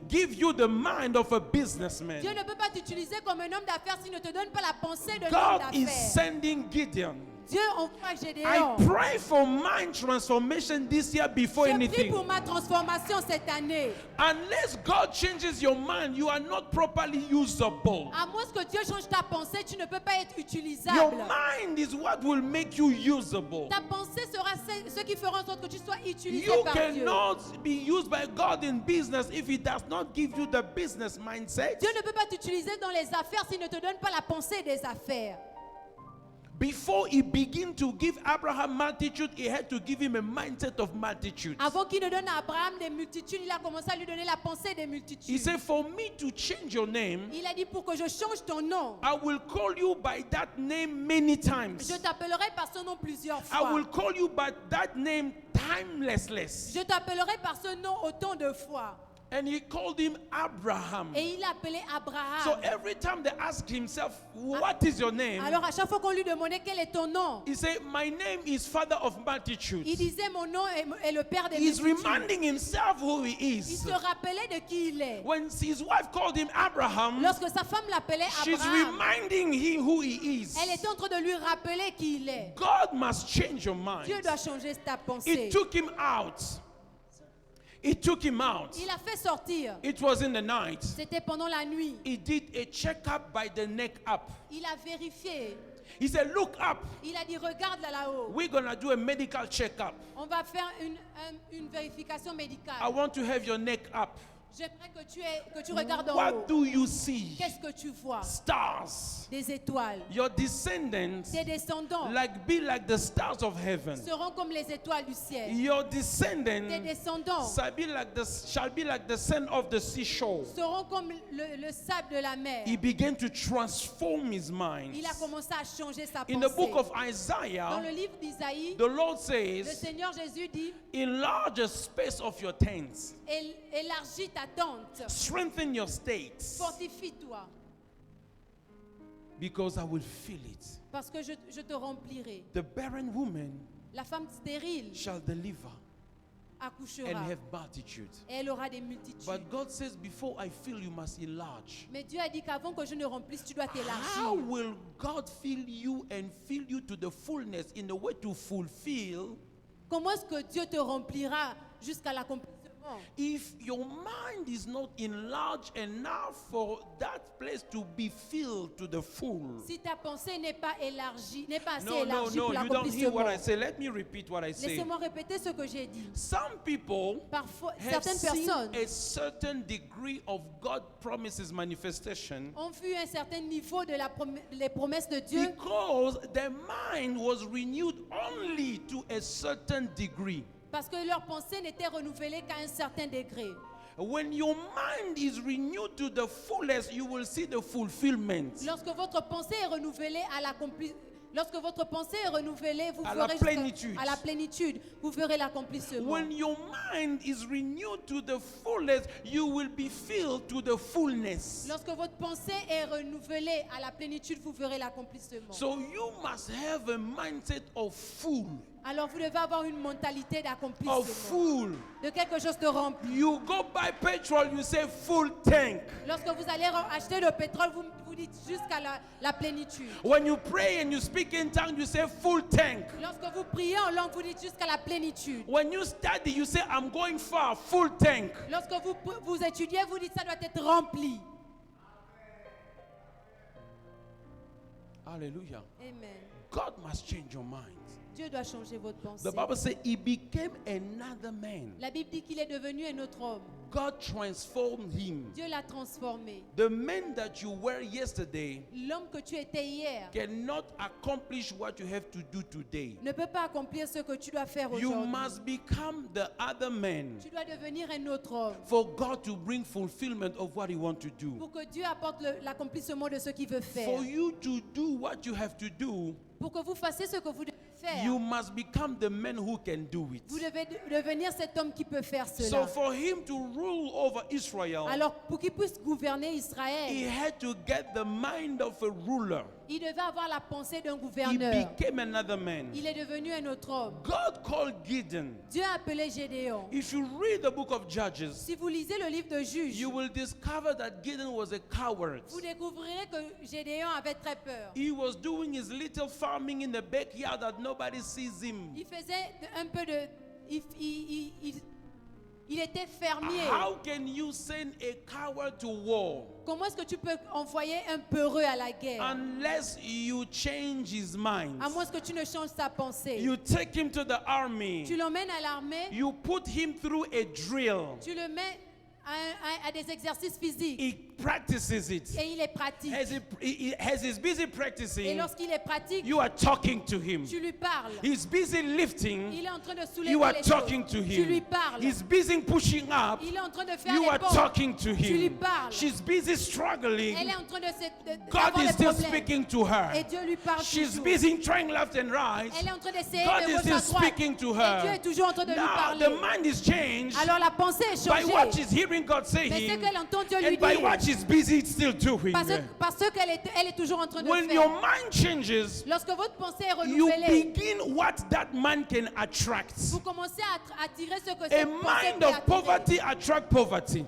give you the mind of a businessman. Dieu ne peut pas t'utiliser comme un homme d'affaires s'il ne te donne pas la pensée d'un homme God is d'affaires. sending Gideon. Dieu envoie Gédéon. I pray for mind transformation this year before Je prie anything. pour ma transformation cette année. Unless God changes your mind, you are not properly usable. À moins que Dieu change ta pensée, tu ne peux pas être Your utilisable. mind is what will make you usable. Ta pensée sera ce qui fera en sorte que tu sois utilisé You par Dieu. cannot be used by God in business if He does not give you the business mindset. Dieu ne peut pas t'utiliser dans les affaires s'il ne te donne pas la pensée des affaires. Before He began to give Abraham multitude, He had to give him a mindset of multitude. Avant qu'il ne donne à Abraham des multitudes, il a commencé à lui donner la pensée des He multitudes. said, for me to change your name, Il a dit pour que je change ton nom, I will call you by that name many times. je t'appellerai par ce nom plusieurs I fois. will call you by that name timeless. Je t'appellerai par ce nom autant de fois. And he called him Abraham. Et il l'a appelé Abraham. So every time they ask himself, what is your name? Alors à chaque fois qu'on lui demandait quel est ton nom, He said, my name is Father of Multitudes. il disait mon nom est le père des He's multitudes. reminding himself who he Il is. se rappelait de qui il est. When his wife called him Abraham, Lorsque sa femme l'appelait she's Abraham, reminding him who he is. elle était en train de lui rappeler qui il est. God must change your mind. Dieu doit changer ta It pensée. took him out. It took him out. Il a fait sortir. It was in the night. C'était pendant la nuit. He did a checkup by the neck up. Il a vérifié. He said, look up. Il a dit, regarde là-haut. We're going to do a medical checkup. On va faire une vérification I médicale. want to have your neck up. J'aimerais que tu regardes en What haut. do you see? Qu'est-ce que tu vois? Stars. Des étoiles. Your descendants Tes descendants be like the stars of heaven. seront comme les étoiles du ciel. Your Tes descendants descendants shall be like the sand of the seashore. seront comme le sable de la mer. He began to transform his mind. Il a commencé à changer sa In the pensée. book of Dans Isaiah, le livre d'Isaïe, the Lord le says, Seigneur Jésus dit, enlarge the space of your tents, élargis ta tente, strengthen your stakes, fortifie-toi, because I will fill it. parce que je te remplirai. The barren woman La femme stérile shall deliver and accouchera have multitude. et elle aura des multitudes. But God says, before I fill, you must enlarge. Mais Dieu a dit qu'avant que je ne remplisse, tu dois How t'élargir. will God fill you and fill you to the fullness in a way to fulfill Comment est-ce que Dieu te remplira jusqu'à l'accomplissement? if your mind is not enlarged enough for that place to be filled to the full? Si ta pensée n'est pas élargie, n'est pas assez No, élargie pour you don't hear what I l'accomplissement. say. Let me repeat what I say. Laissez-moi répéter ce que j'ai dit. Some people Parfois, have certaines seen personnes a certain degree of God promises manifestation ont vu un certain niveau de les promesses de Dieu because their mind was renewed only to a certain degree. parce que leur pensée n'était renouvelée qu'à un certain degré. When your mind is renewed to the fullest, you will see the fulfillment. Lorsque votre pensée est renouvelée à l'accomplissement, lorsque votre pensée est renouvelée, vous À la ferez plénitude. à la plénitude, vous verrez l'accomplissement. When your mind is renewed to the fullest, you will be filled to the fullness. Lorsque votre pensée est renouvelée à la plénitude, vous verrez l'accomplissement. So you must have a mindset of full, Alors vous devez avoir une mentalité d'accomplissement, of full. de quelque chose de rempli. You go buy petrol, you say full tank. Lorsque vous allez acheter le pétrole, vous dites jusqu'à la plénitude. When you pray and you speak in tongues, you say full tank. Lorsque vous priez en langue, vous dites jusqu'à la plénitude. When you study, you say I'm going far, full tank. Lorsque vous étudiez, vous dites ça doit être rempli. Hallelujah. Amen. God must change your mind. Dieu doit changer votre pensée. The Bible says he became another man. La Bible dit qu'il est devenu un autre homme. God transformed him. Dieu l'a transformé. The man that you were yesterday L'homme que tu étais hier cannot accomplish what you have to do today. ne peut pas accomplir ce que tu dois faire You aujourd'hui. must become the other man Tu dois devenir un autre homme for God to bring fulfillment of what he wants to do. pour que Dieu apporte l'accomplissement de ce qu'il veut faire. For you to do what you have to do, Pour que vous fassiez ce que vous devez faire, you must become the man who can do it. vous devez devenir cet homme qui peut faire So cela. for him to rule over Israel, Alors, pour qu'il puisse gouverner he Israël, had to get the mind of a ruler. il devait avoir la pensée d'un He gouverneur. became another man. Il est devenu un autre homme. God called Gideon. Dieu a appelé Gédéon. If you read the book of Judges, Si vous lisez le livre de Juges, you will discover that Gideon was a coward. vous découvrirez que Gédéon avait très peur. He was doing his little farming in the backyard that nobody sees him. Il faisait un peu de... Il était fermier. How can you send a coward to war Comment est-ce que tu peux envoyer un peureux à la guerre unless you change his mind? à moins que tu ne changes sa pensée? You take him to the army. Tu l'emmènes à l'armée, You put him through a drill. tu le mets à des exercices physiques. He practices it. Et il est pratique. As he's busy Et practicing, lorsqu'il est pratique, you are talking to him. tu lui parles. He's busy lifting, Il est en train de soulever you are les talking choses. to Tu lui him. parles. He's busy pushing up, Il est en train de faire you les are pompes. talking to Tu lui him. parles. She's busy struggling. Elle est en train de God d'avoir is des still problèmes. speaking to her. Et Dieu lui parle She's toujours. busy trying left and right. Elle est en train d'essayer God de is gauche still à droite. speaking to Et Dieu her. est toujours en train de lui Now parler. the mind is changed Alors la pensée est by what changée. she's hearing God Mais ce saying qu'elle entend Dieu lui and by what dire. she's busy still doing. Parce qu'elle elle est toujours en train de When faire. your mind changes, Lorsque votre pensée est you renouvelée, begin what that man can attract. vous commencez à attirer ce que A cette pensée mind peut of attirer. poverty attract poverty.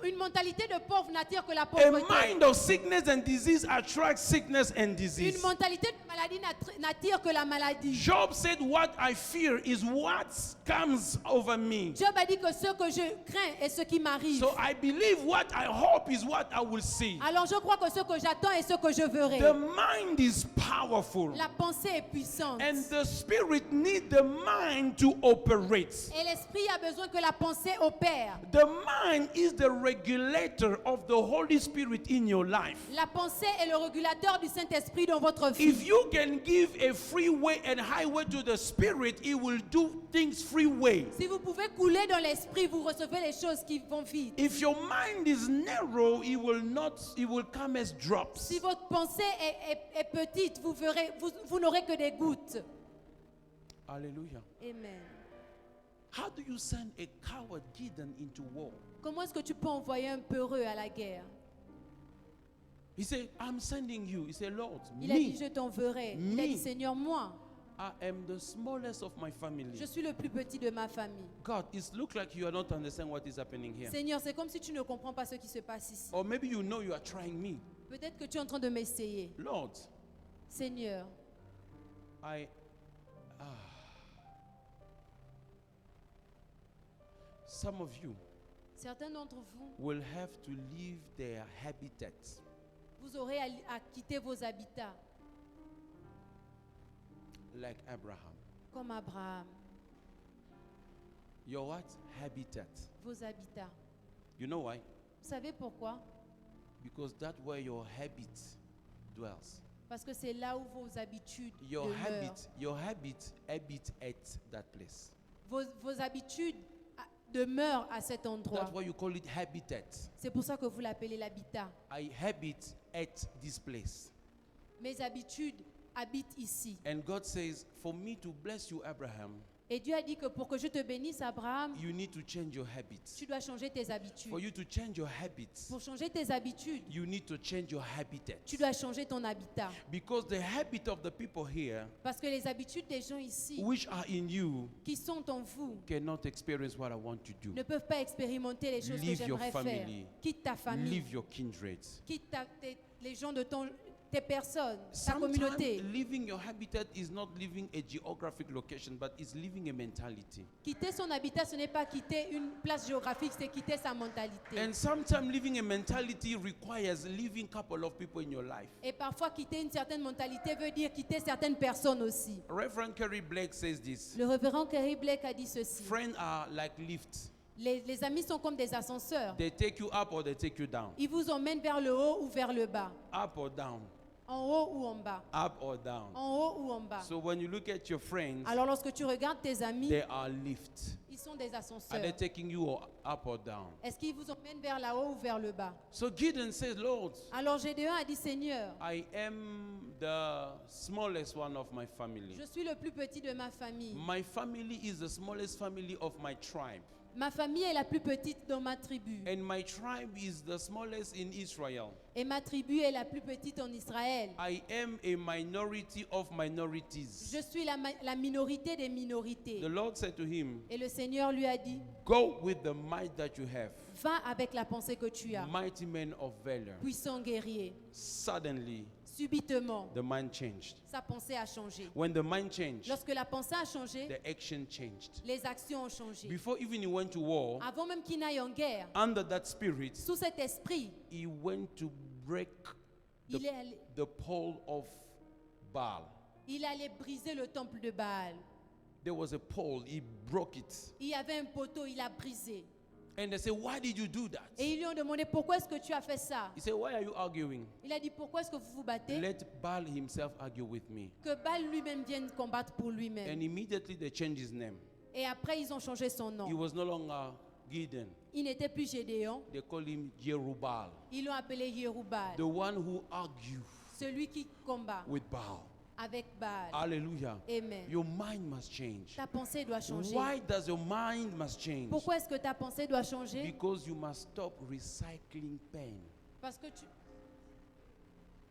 Une mentalité de pauvre n'attire que la A pauvreté. mind of sickness and disease attracts sickness and Une disease. mentalité de maladie n'attire que la maladie. Job said, "What I fear is what comes over me." Job a dit que ce que je crains est ce qui m'arrive. So I believe what I hope is what I will see. Alors je crois que ce que j'attends est ce que je verrai. The mind is powerful, La pensée est puissante. and the spirit needs the mind to operate. Et l'esprit a besoin que la pensée opère. The mind is the regulator of the Holy Spirit in your life. La pensée est le régulateur du Saint-Esprit dans votre If vie. you can give a free way and highway to the spirit, it will do things free way. Si vous pouvez couler dans l'esprit, vous recevez les choses qui vont vite. If your mind is narrow, it will come as drops. Si votre pensée est petite, vous n'aurez que des gouttes. Hallelujah. Amen. How do you send a coward Gideon into war? Comment est-ce que tu peux envoyer un peureux à la guerre? He said, I'm sending you. He said, Lord, Il a dit, me, je t'enverrai. Il a Me. dit, Seigneur, moi, I am the smallest of my family. je suis le plus petit de ma famille. God, it looks like you are not understanding what is happening here. Seigneur, c'est comme si tu ne comprends pas ce qui se passe ici. Or maybe you know you are trying me. Peut-être que tu es en train de m'essayer. Lord, Seigneur, some of you certains d'entre vous, will have to leave their habitat. vous aurez à quitter vos habitats, Like Abraham. comme Abraham. Your what? Habitat. Vos habitats. You know why? Vous savez pourquoi? Because that's where your habit dwells. Parce que c'est là où vos habitudes Your demeurent. habit at that place. Vos habitudes demeurent à cet endroit. That's why you call it habitat. C'est pour ça que vous l'appelez l'habitat. I habit at this place. Mes habitudes habitent ici. And God says, for me to bless you, Abraham, Et Dieu a dit que pour que je te bénisse, Abraham, you need to change your habits. tu dois changer tes habitudes. For you to change your habits, Pour changer tes habitudes, you need to change your habitat. tu dois changer ton habitat. Because the habit of the people here, Parce que les habitudes des gens ici, which are in you, qui sont en vous, cannot experience what I want to do. ne peuvent pas expérimenter les choses Leave que your j'aimerais faire. family. Quitte ta famille, Leave your kindred. quitte les gens de tes personnes, ta Sometimes communauté. living your habitat is not living a geographic location, but is living a mentality. Quitter son habitat, ce n'est pas quitter une place géographique, c'est quitter sa mentalité. And sometimes living a mentality requires leaving a couple of people in your life. Et parfois, quitter une certaine mentalité veut dire quitter certaines personnes aussi. Reverend Kerry Blake says this. Le révérend Kerry Blake a dit ceci. Friends are like lifts. Les amis sont comme des ascenseurs. They take you up or they take you down. Ils vous emmènent vers le haut ou vers le bas. Up or down. En haut ou en bas. Up or down. En haut ou en bas. So when you look at your friends, Alors lorsque tu regardes tes amis, they are lifts. ils sont des Are ascenseurs. they taking you up or down? Est-ce qu'ils vous emmènent vers là haut ou vers le bas? So Gideon says, Lord, Alors Gédéon a dit, Seigneur, I am the smallest one of my family. je suis le plus petit de ma famille. My family is the smallest family of my tribe. Ma famille est la plus petite dans ma tribu. And my tribe is the smallest in Israel. Et ma tribu est la plus petite en Israël. I am a minority of minorities. Je suis la minorité des minorités. The Lord said to him, Et le Seigneur lui a dit, go with the might that you have. va avec la pensée que tu as. Mighty men of valor. Puissant guerrier. Suddenly, Subitement, the mind changed. sa pensée a changé. When the mind changed, Lorsque la pensée a changé, the action changed. les actions ont changé. Before even he went to war, Avant même qu'il n'aille en guerre, under that spirit, sous cet esprit, he went to break il est allé, the pole of Baal. il allait briser le temple de Baal. There was a pole, he broke it. Il y avait un poteau, il a brisé. And they say, why did you do that? Et ils lui ont demandé pourquoi est-ce que tu as fait ça. He said, why are you arguing? Il a dit pourquoi est-ce que vous vous battez. Let Baal himself argue with me. Que Baal lui-même vienne combattre pour lui-même. And immediately they changed his name. Et après ils ont changé son He nom. was no longer Gideon. Il n'était plus Gédéon. They called him Jerubbaal, Ils l'ont appelé Yérubal. the one who argued Celui qui combat with Baal. avec Baal. Hallelujah. Amen. Your mind must change. Ta pensée doit changer. Why does your mind must change? Pourquoi est-ce que ta pensée doit changer? Because you must stop recycling pain. Parce que tu,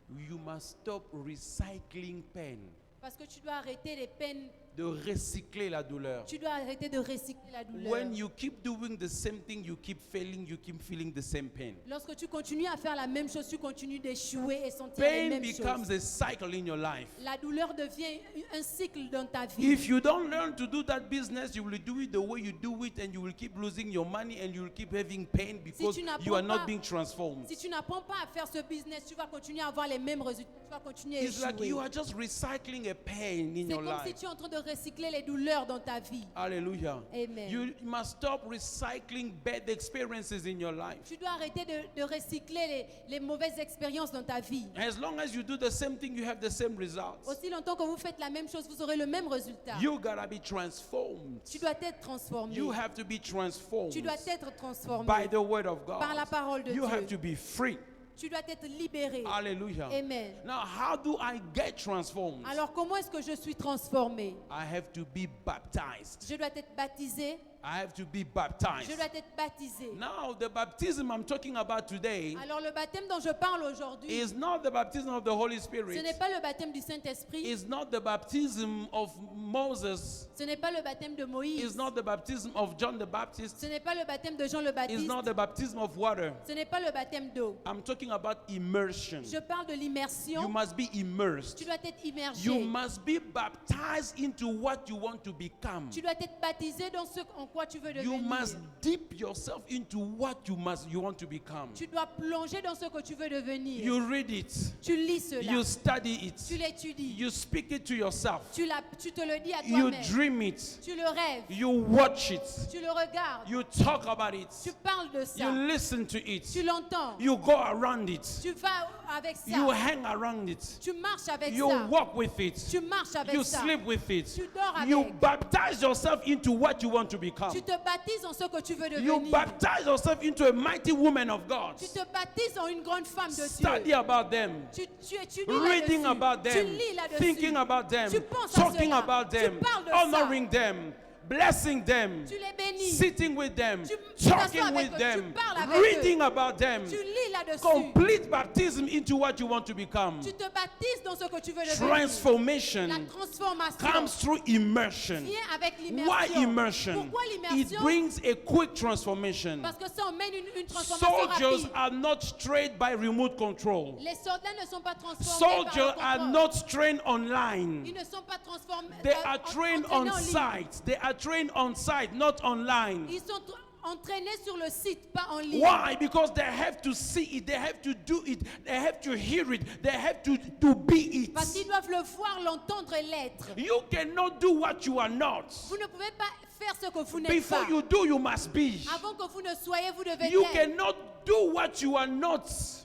You must stop recycling pain. parce que tu dois arrêter les peines. De recycler la douleur. Tu dois arrêter de recycler la douleur. When you keep doing the same thing, you keep failing, you keep feeling the same pain. Lorsque tu continues à faire la même chose, tu continues d'échouer et sentir Pain les mêmes becomes choses. a cycle in your life. La douleur devient un cycle dans ta vie. If you don't learn to do that business, you will do it the way you do it, and you will keep losing your money, and you will keep having pain because tu n'apprends you are not pas- being transformed. Si tu n'apprends pas à faire ce business, tu vas continuer à avoir les mêmes résultats. Tu vas continuer à It's like échouer. you are just recycling a pain in C'est your comme si life. tu es en train de recycler les douleurs dans ta vie. Hallelujah. Amen. You must stop recycling bad experiences in your life. Tu dois arrêter de recycler les mauvaises expériences dans ta vie. As long as you do the same thing, you have the same results. Aussi longtemps que vous faites la même chose, vous aurez le même résultat. You gotta be transformed. Tu dois être transformé. You have to be transformed Tu dois être transformé by the word of God. par la parole de You have to Dieu. be free. Tu dois être libéré. Hallelujah. Amen. Now, how do I get transformed? Alors comment est-ce que je suis transformé? I have to be baptized. Je dois être baptisé. I have to be baptized. Je dois être baptisé. Now, the baptism I'm talking about today Alors le baptême dont je parle aujourd'hui, is not the baptism of the Holy ce Spirit. n'est pas le baptême du Saint-Esprit. It's not the baptism of Moses. Ce n'est pas le baptême de It's Moïse. not the baptism of John the Baptist. Ce n'est pas le baptême de Jean le It's Baptiste. not the baptism of water. Ce n'est pas le baptême d'eau. I'm talking about immersion. Je parle de You l'immersion. must be immersed. Tu dois être immergé. You must be baptized into what you want to become. Tu dois être baptisé dans ce en quoi tu veux You devenir. must dip yourself into what you want to become. Tu dois plonger dans ce que tu veux devenir. You read it. Tu lis cela. You study Tu it. l'étudies. You speak it to yourself. Tu te le dis à You toi-même. dream it. Tu le rêves. You watch it. Tu le regardes. You talk about it. Tu parles de ça. You listen to it. Tu l'entends. You go around it. Tu vas avec ça. You hang around it. Tu marches avec You ça. walk with it. Tu marches avec You ça. sleep with it. Tu dors avec. You baptize yourself into what you want to become. Tu te baptises en ce que tu veux You devenir. baptize yourself into a mighty woman of God. Tu te baptises en une grande femme de Study Dieu. about them. Tu étudies Reading là-dessus. about Tu them. lis là-dessus. Thinking about them. Tu penses à Talking cela. about Tu them. parles de ça. Honoring them. Blessing them. Tu les bénis. Sitting with them. Tu Talking t'assois avec with eux. them. Tu parles avec Reading about them. Tu lis là-dessus. Complete baptism into what you want to become. Tu te baptises dans ce que tu veux devenir. Transformation La transformation comes through immersion. vient avec Why l'immersion. immersion? Pourquoi It l'immersion? brings a quick transformation. Parce que ça emmène une transformation Soldiers rapide. are not trained by remote control. Les soldats ne sont pas transformés Soldiers par le are contrôle. not trained online. Ils ne sont pas transformés. They are trained entraînés on en ligne. site. They are trained on site, not online. Ils sont entraînés sur le site, pas en ligne. Why? Because they have to see it, they have to do it, they have to hear it, they have to be Parce it. qu'ils doivent le voir, l'entendre et l'être. You cannot do what you are not. Vous ne pouvez pas faire ce que vous n'êtes Before pas. you do, you must be. Avant que vous ne soyez, vous devez You être. cannot do what you are not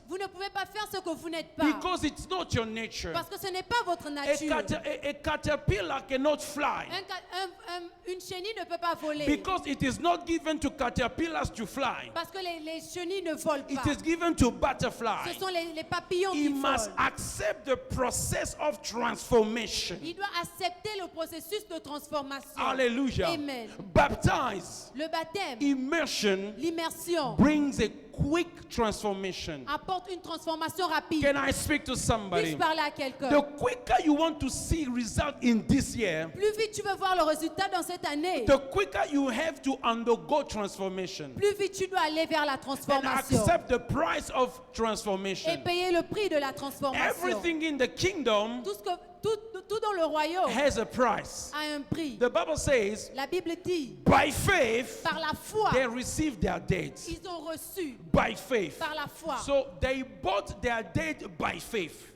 Vous ne pouvez pas faire ce que vous n'êtes pas. because it's not your nature. Parce que ce n'est pas votre A, nature. a caterpillar cannot fly Une chenille ne peut pas voler. because it is not given to caterpillars to fly. Parce que les chenilles ne volent It pas. is given to butterflies. Ce sont les papillons He qui must volent. accept the process of transformation. Il doit accepter le processus de transformation. Hallelujah. Amen. Baptize. Le baptême, Immersion l'immersion brings a quick transformation. apporte une transformation rapide. Can I speak to somebody? Puis-je parler à quelqu'un? The quicker you want to see result in this year, Plus vite tu veux voir le résultat dans cette année, the quicker you have to undergo transformation plus vite tu dois aller vers la and transformation accept the price of et transformation. payer le prix de la transformation. Everything in the kingdom Tout dans le royaume has a price. a un prix. The Bible says, La Bible dit, by faith, par la foi, they received their debt. ils ont reçu By faith. par la foi. So they bought their debt by faith.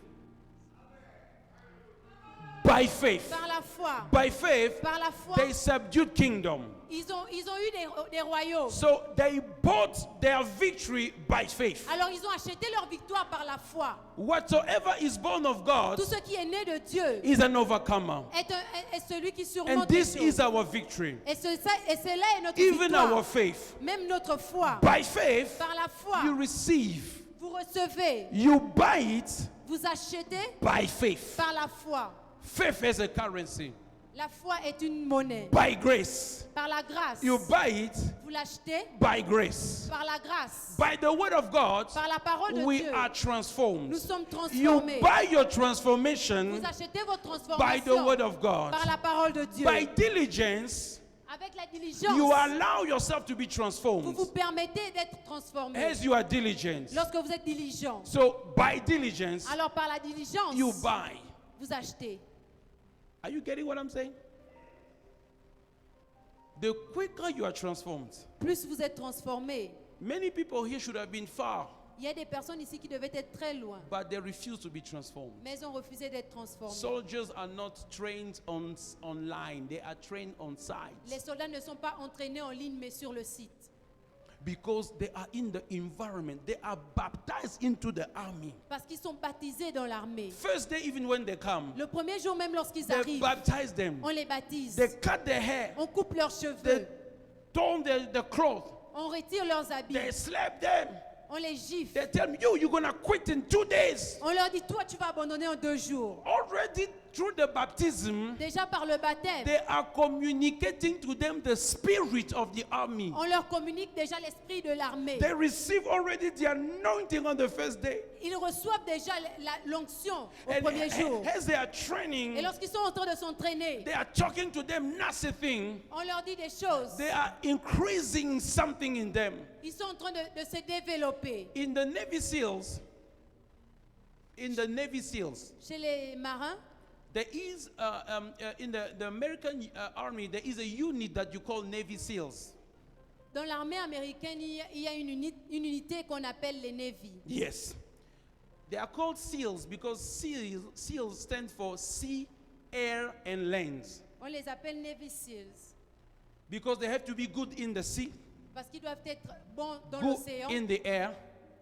By faith. Par la foi. By faith, Par la foi, they subdued kingdom. ils ont eu des royaumes. So they bought their victory by faith. Alors ils ont acheté leur victoire par la foi. Whatsoever is born of God Tout ce qui est né de Dieu is an overcomer. est celui qui And surmonte this les is choses. our victory. Et cela est notre Even victoire. our faith. Même notre foi. By faith, Par la foi, you receive. vous recevez, You buy it vous achetez by faith. par la foi. Faith is a currency. La foi est une monnaie. By grace. Par la grâce, You buy it vous l'achetez by grace. par la grâce. By the word of God, Par la parole de we Dieu, are transformed. nous sommes You transformés. buy your transformation Vous achetez votre by the word transformation of God. par la parole de Dieu. By diligence, Avec la diligence, you allow yourself to be vous transformed vous permettez d'être transformé. as you are diligent. Lorsque vous êtes diligent, So, by diligence, alors par la diligence, you buy. vous achetez. Are you getting what I'm saying? The quicker you are transformed, Plus vous êtes transformé. many people here should have been far, Il y a des personnes ici qui devaient être très loin, but they refuse to be transformed. mais ils ont refusé d'être transformés. Soldiers are not trained online, they are trained on site Les soldats ne sont pas entraînés en ligne, mais sur le site. because they are in the environment, they are baptized into the army. Parce qu'ils sont baptisés dans l'armée. First day, even when they come, Le premier jour, même lorsqu'ils they arrivent, baptize them, on les baptise. they cut their hair, On coupe leurs they cheveux. torn the cloth, On retire leurs habits. they slap them. On les gifle. They tell me, you're gonna quit in 2 days. On leur dit, toi, tu vas abandonner en 2 jours. Already through the baptism, Déjà par le baptême, they are communicating to them the spirit of the army. on leur communique déjà l'esprit de l'armée. They receive already the anointing on the first day. Ils reçoivent déjà l'onction au And premier jour. as they are Et training, lorsqu'ils sont en train de s'entraîner, they are talking to them nasty thing. on leur dit des choses. They are increasing something in them. Ils sont en train de se développer. In the Navy SEALs, Chez les marins, there is in the American Army, there is a unit that you call Navy SEALs. dans l'armée américaine, il y a une unité qu'on appelle les Navy. Yes. They are called SEALs because SEALs stands for sea, air, and lands. On les appelle Navy SEALs Because they have to be good in the sea, parce qu'ils doivent être bons dans good l'océan, in the air,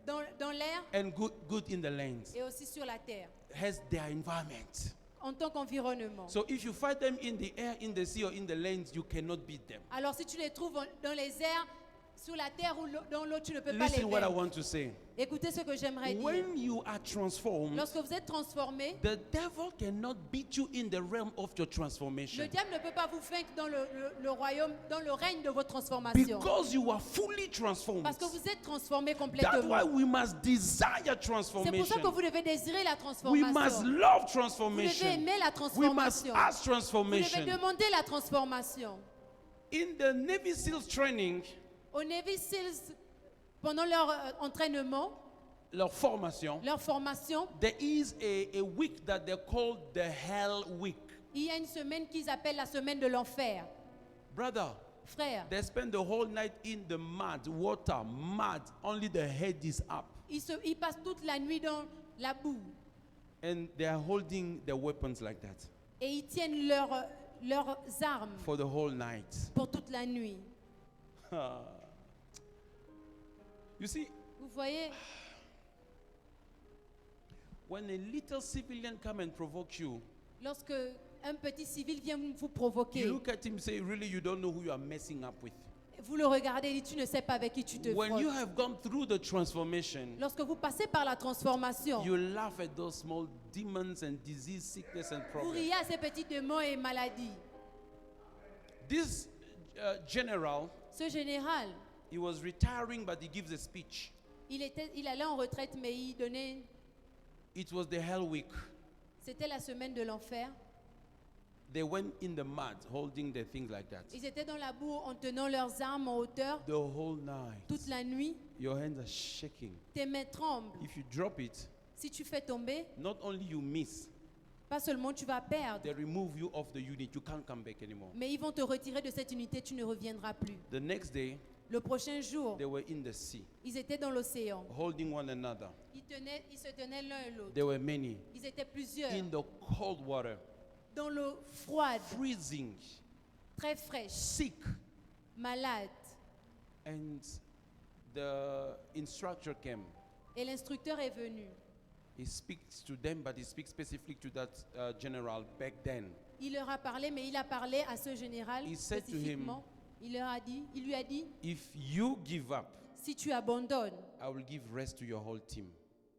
dans l'air and good in the lands. et aussi sur la terre, Has their environment. en tant qu'environnement. So if you fight them in the air, in the sea, or in the lands, you cannot beat them. Alors si tu les trouves dans les airs, sur la terre ou dans l'eau, tu ne peux pas les Listen what I vaincre. want to say. Écoutez ce que j'aimerais dire. When you are transformed, Lorsque vous êtes transformé, the devil cannot beat you in the realm of your le transformation. diable ne peut pas vous vaincre dans le royaume, dans le règne de votre transformation. Because you are fully transformed. Parce que vous êtes transformé That's complètement. why we must desire C'est pour ça transformation. que vous devez désirer la We transformation. must love Vous devez transformation. aimer la We must transformation. ask Vous devez transformation. demander la transformation. In the Navy SEALs training, Au Navy SEALs, pendant leur entraînement, leur formation, leur formation, there is a week that they call the Hell Week. il y a une semaine qu'ils appellent la semaine de l'enfer. Brother, Frère, they spend the whole night in the mud, water, mud. Only the head is up. ils passent toute la nuit dans la boue And they are holding their weapons like that et ils tiennent leurs armes for the whole night. pour toute la nuit. You see, Vous voyez, when a little civilian come and provoke you, lorsque un petit civil vient vous provoquer, you look at him and say, really, you don't know who you are messing up with. vous le regardez et tu ne sais pas avec qui tu te When you frottes. have gone through the transformation, Lorsque vous passez par la transformation, you laugh at those small demons and disease, sickness, and vous problems. riez à ces petits démons et maladies. This general, Ce général, he was retiring, but he gives a speech. il allait en retraite, mais il donnait. It was the Hell Week. C'était la semaine de l'enfer. They went in the mud, holding their things like that. Ils étaient dans la boue en tenant leurs armes en hauteur The whole night. toute la nuit. Your hands are shaking. Tes mains tremblent. If you drop it, Si tu fais tomber, not only you miss, pas seulement tu vas perdre, they remove you off the unit. You can't come back anymore. mais ils vont te retirer de cette unité, tu ne reviendras plus. The next day, Le prochain jour, they were in the sea, ils étaient dans l'océan. holding one another. Ils se tenaient l'un et l'autre. There were many Ils étaient plusieurs in the cold water, dans l'eau froide, freezing, très fraîche, sick, malade. and the instructor came. Et l'instructeur est venu. He speaks to them, but he speaks specifically to that general back then. Il leur a parlé, mais il a parlé à ce général He said to him, spécifiquement. Il lui a dit, If you give up, si tu abandonnes, I will give rest to your whole team.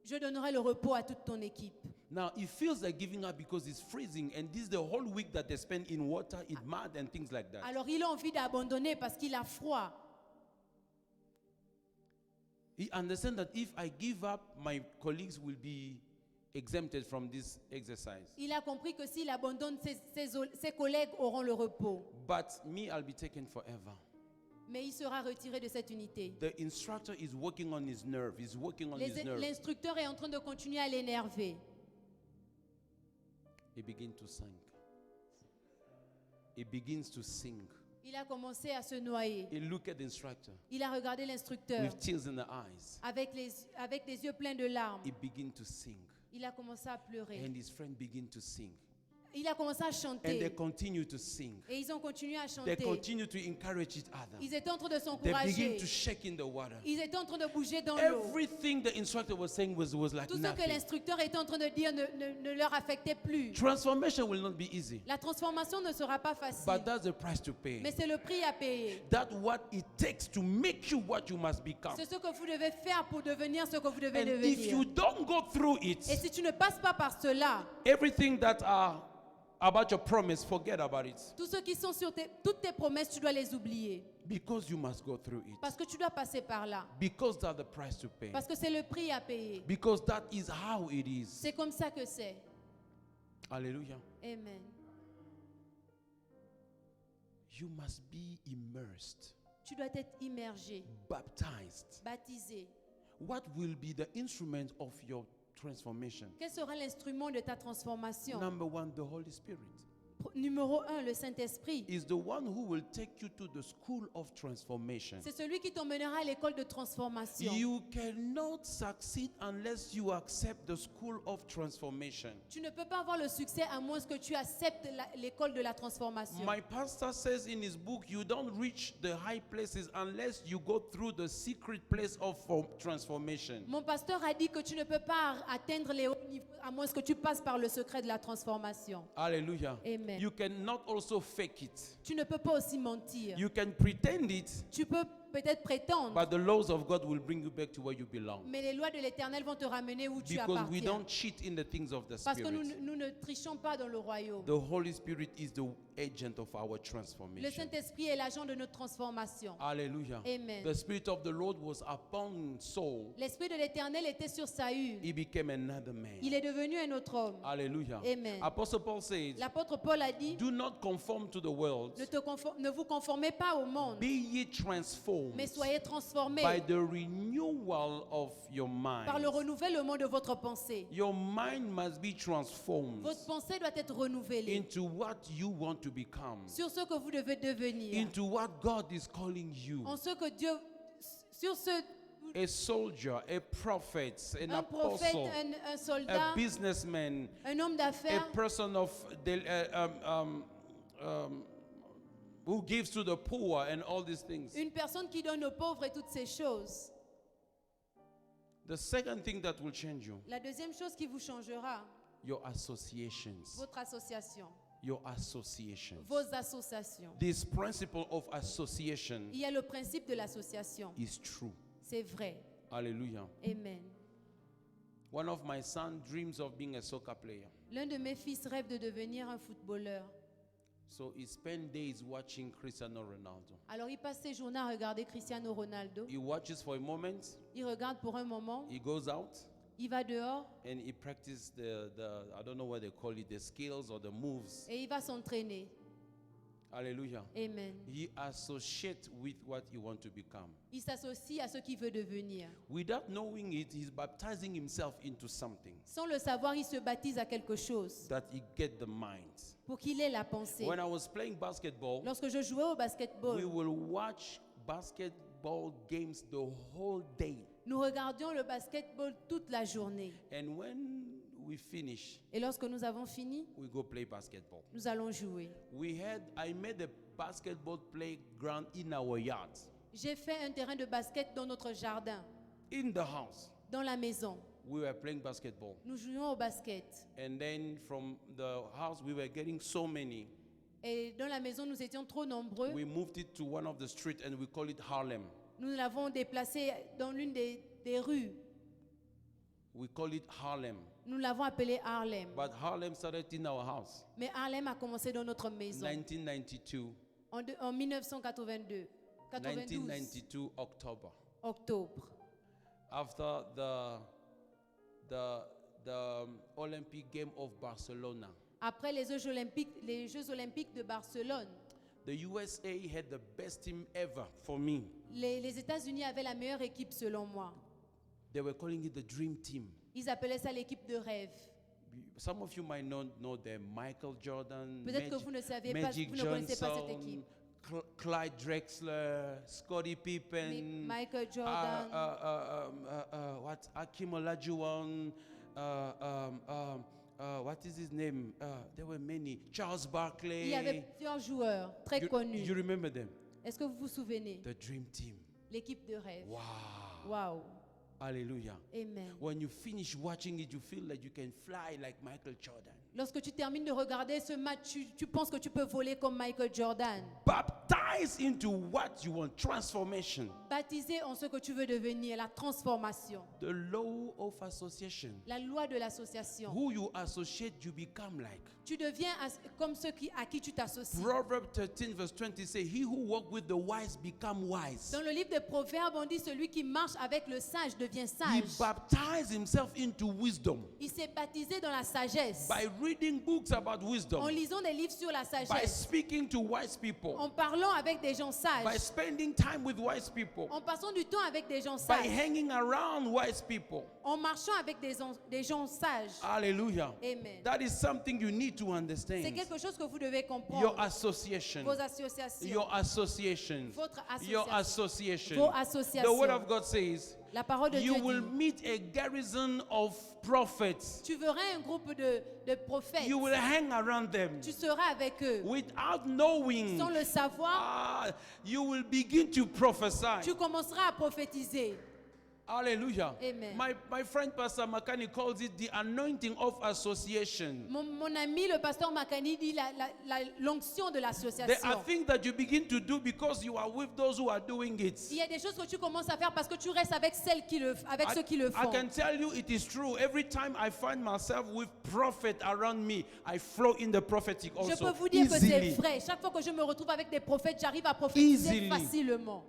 je donnerai le repos à toute ton équipe. Now, he feels like giving up because it's freezing, and this is the whole week that they spend in water, in mud, and things like that. Alors il a envie d'abandonner parce qu'il a froid. He understands that if I give up, my colleagues will be exempted from this exercise. Il a compris que s'il abandonne, ses collègues auront le repos. But me, I'll be taken forever. Mais il sera retiré de cette unité. The instructor is working on his nerve. He's working on his nerve. L'instructeur est en train de continuer à l'énerver. He begins to sink. He begins to sink. Il a commencé à se noyer. He looked at the instructor Il a regardé l'instructeur with tears in the eyes. avec des yeux pleins de larmes. He began to sing. Il a commencé à pleurer. And his friend began to sing. Il a commencé à And they chanter. continue to sing. Et ils ont continué à They chanter. continue to encourage each other. Ils étaient en train de They begin s'encourager. to shake in the water. Ils étaient en train de bouger dans l'eau. Everything the instructor was saying was like Tout ce que nothing. l'instructeur était en train de dire ne leur affectait plus. Transformation will not be easy. La transformation ne sera pas facile. But that's the price to pay. Mais c'est le prix à payer. That's what it takes to make you what you must become. C'est ce que vous devez faire pour devenir ce que vous devez And if you devenir. don't go through Et it, si tu ne passes pas par cela, everything that are about your promise, forget about it. tous ceux qui sont sur toutes tes promesses, tu dois les oublier. Because you must go through it. Parce que tu dois passer par là. Because that's the price to pay. Parce que c'est le prix à payer. Because that is how it is. C'est comme ça que c'est. Hallelujah. Amen. You must be immersed, Tu dois être immergé, baptized. baptisé. What will be the instrument of your transformation? Quel sera l'instrument de ta transformation? Number one, the Holy Spirit Numéro 1, le Saint-Esprit. is the one who will take you to the school of transformation. C'est celui qui t'emmènera à l'école de transformation. You cannot succeed unless you accept the school of transformation. Tu ne peux pas avoir le succès à moins que tu acceptes l'école de la transformation. My pastor says in his book, you don't reach the high places unless you go through the secret place of transformation. Mon pasteur a dit que tu ne peux pas atteindre les hauts niveaux à moins que tu passes par le secret de la transformation. Hallelujah. Amen. You cannot also fake it. Tu ne peux pas aussi mentir. You can pretend it, Tu peux peut-être prétendre, but the laws of God will bring you back to where you belong. mais les lois de l'Éternel vont te ramener où tu Because we appartiens. don't cheat in the things of the Parce que Spirit. nous ne trichons pas dans le royaume. The Holy Spirit is the agent of our Le transformation. Saint-Esprit est l'agent de notre transformation. Hallelujah. Amen. The Spirit of the Lord was upon Saul. L'Esprit de l'Éternel était sur Saül. He became another man. Il est devenu un autre homme. Hallelujah. Amen. Apostle Paul says, L'apôtre Paul a dit, do not conform to the world, ne vous conformez pas au monde, be ye transformed mais soyez transformés by the renewal of your mind. par le renouvellement de votre pensée. Your mind must be transformed Votre pensée doit être renouvelée into what you want to become, sur ce que vous devez devenir, into what God is calling you. en ce que Dieu, sur ce, A soldier, a prophet, an un prophète, apostle, un a soldat, businessman, un homme a d'affaires, person of who gives to the poor and all these things. une personne qui donne aux pauvres et toutes ces choses. The second thing that will change you, La deuxième chose qui vous changera, your associations. votre association, Your associations. vos associations. This principle of association Il y a le principe de l'association. is true. C'est vrai. Hallelujah. Amen. One of my sons dreams of being a soccer player. L'un de mes fils rêve de devenir un footballeur. So he spent days watching Cristiano Ronaldo. Alors il passe ses journées à regarder Cristiano Ronaldo. He watches for a moment, Il regarde pour un moment, he goes out, il va dehors and he practices the I don't know what they call it, the skills or the moves. et il va s'entraîner. Hallelujah. Amen. He associates with what he wants to become. Il s'associe à ce qu'il veut devenir. Without knowing it, he's baptizing himself into something Sans le savoir, il se baptise à quelque chose that he get the mind. pour qu'il ait la pensée. When I was playing basketball, Lorsque je jouais au we basketball, will watch basketball games the whole day. nous regardions le basketball toute la journée. And when we finish, Et lorsque nous avons fini, we go play basketball. nous allons jouer. I made a basketball playground in our yard. J'ai fait un terrain de basket dans notre jardin, In the house, dans la maison. we were playing basketball. Nous jouions au basket. And then from the house, we were getting so many. Et dans la maison, nous étions trop nombreux. We moved it to one of the streets and we call it Harlem. Nous l'avons déplacé dans l'une des rues. We call it Harlem. Nous l'avons appelé Harlem. But Harlem started in our house. Mais Harlem a commencé dans notre maison 1992. en 1982. 92 1992 October. octobre. After the Olympic Game of Barcelona, Après les Jeux Olympiques de Barcelone, the USA had the best team ever for me. les États-Unis avaient la meilleure équipe selon moi. They were calling it the Dream Team. Ils appelaient ça l'équipe de rêve. Some of you might not know them. Michael Jordan, Peut-être que vous ne saviez pas, Magic vous ne connaissez pas cette Johnson, équipe. Clyde Drexler, Scottie Pippen, Mais Michael Jordan, what Hakeem Olajuwon, what is his name? There were many. Charles Barkley. il y avait plusieurs joueurs très You connus. remember them? Est-ce que vous vous souvenez? The Dream Team. L'équipe de rêve. Wow. Waouh. Hallelujah. Amen. When you finish watching it, you feel like you can fly like Michael Jordan. Lorsque tu termines de regarder ce match, tu penses que tu peux voler comme Michael Jordan. Baptized into what you want, transformation. Baptisé en ce que tu veux devenir, la transformation. The law of association. La loi de l'association. Who you associate, you become like. Tu deviens comme ceux à qui tu t'associes. Proverbs 13 verse 20 say, he who walk with the wise become wise. Dans le livre des Proverbes, on dit celui qui marche avec le sage devient He sage. baptized himself into wisdom Il s'est baptisé dans la sagesse. by reading books about En wisdom, lisant des livres sur la by sagesse. speaking to wise people, En parlant avec des gens by sages. spending time with wise people, En passant du temps avec des gens by sages. hanging around wise people. En marchant avec des gens sages. Hallelujah. Amen. That is something you need to C'est understand. quelque chose que vous devez Your comprendre. association. Vos associations. Your association. Votre Your association. association. Vos The word associations. of God says, La parole de you Dieu will dit, meet a garrison of prophets. tu verras un groupe de prophètes. You will hang around them. Tu seras avec eux. Without knowing, Sans le savoir, you will begin to prophesy. tu commenceras à prophétiser. Hallelujah. Amen. My friend Pastor Makani calls it the anointing of association. Mon ami, le pasteur Makani, dit l'onction de There are l'association. things that you begin to do because you are with those who are doing it. Il y a des choses que tu commences à faire parce que tu restes avec ceux qui le I font. can tell you it is true. Every time I find myself with prophet around me, I flow in the prophetic Je also. peux vous dire que c'est Easily. vrai. Chaque fois que je me retrouve avec des prophètes, j'arrive à prophétiser Easily. facilement.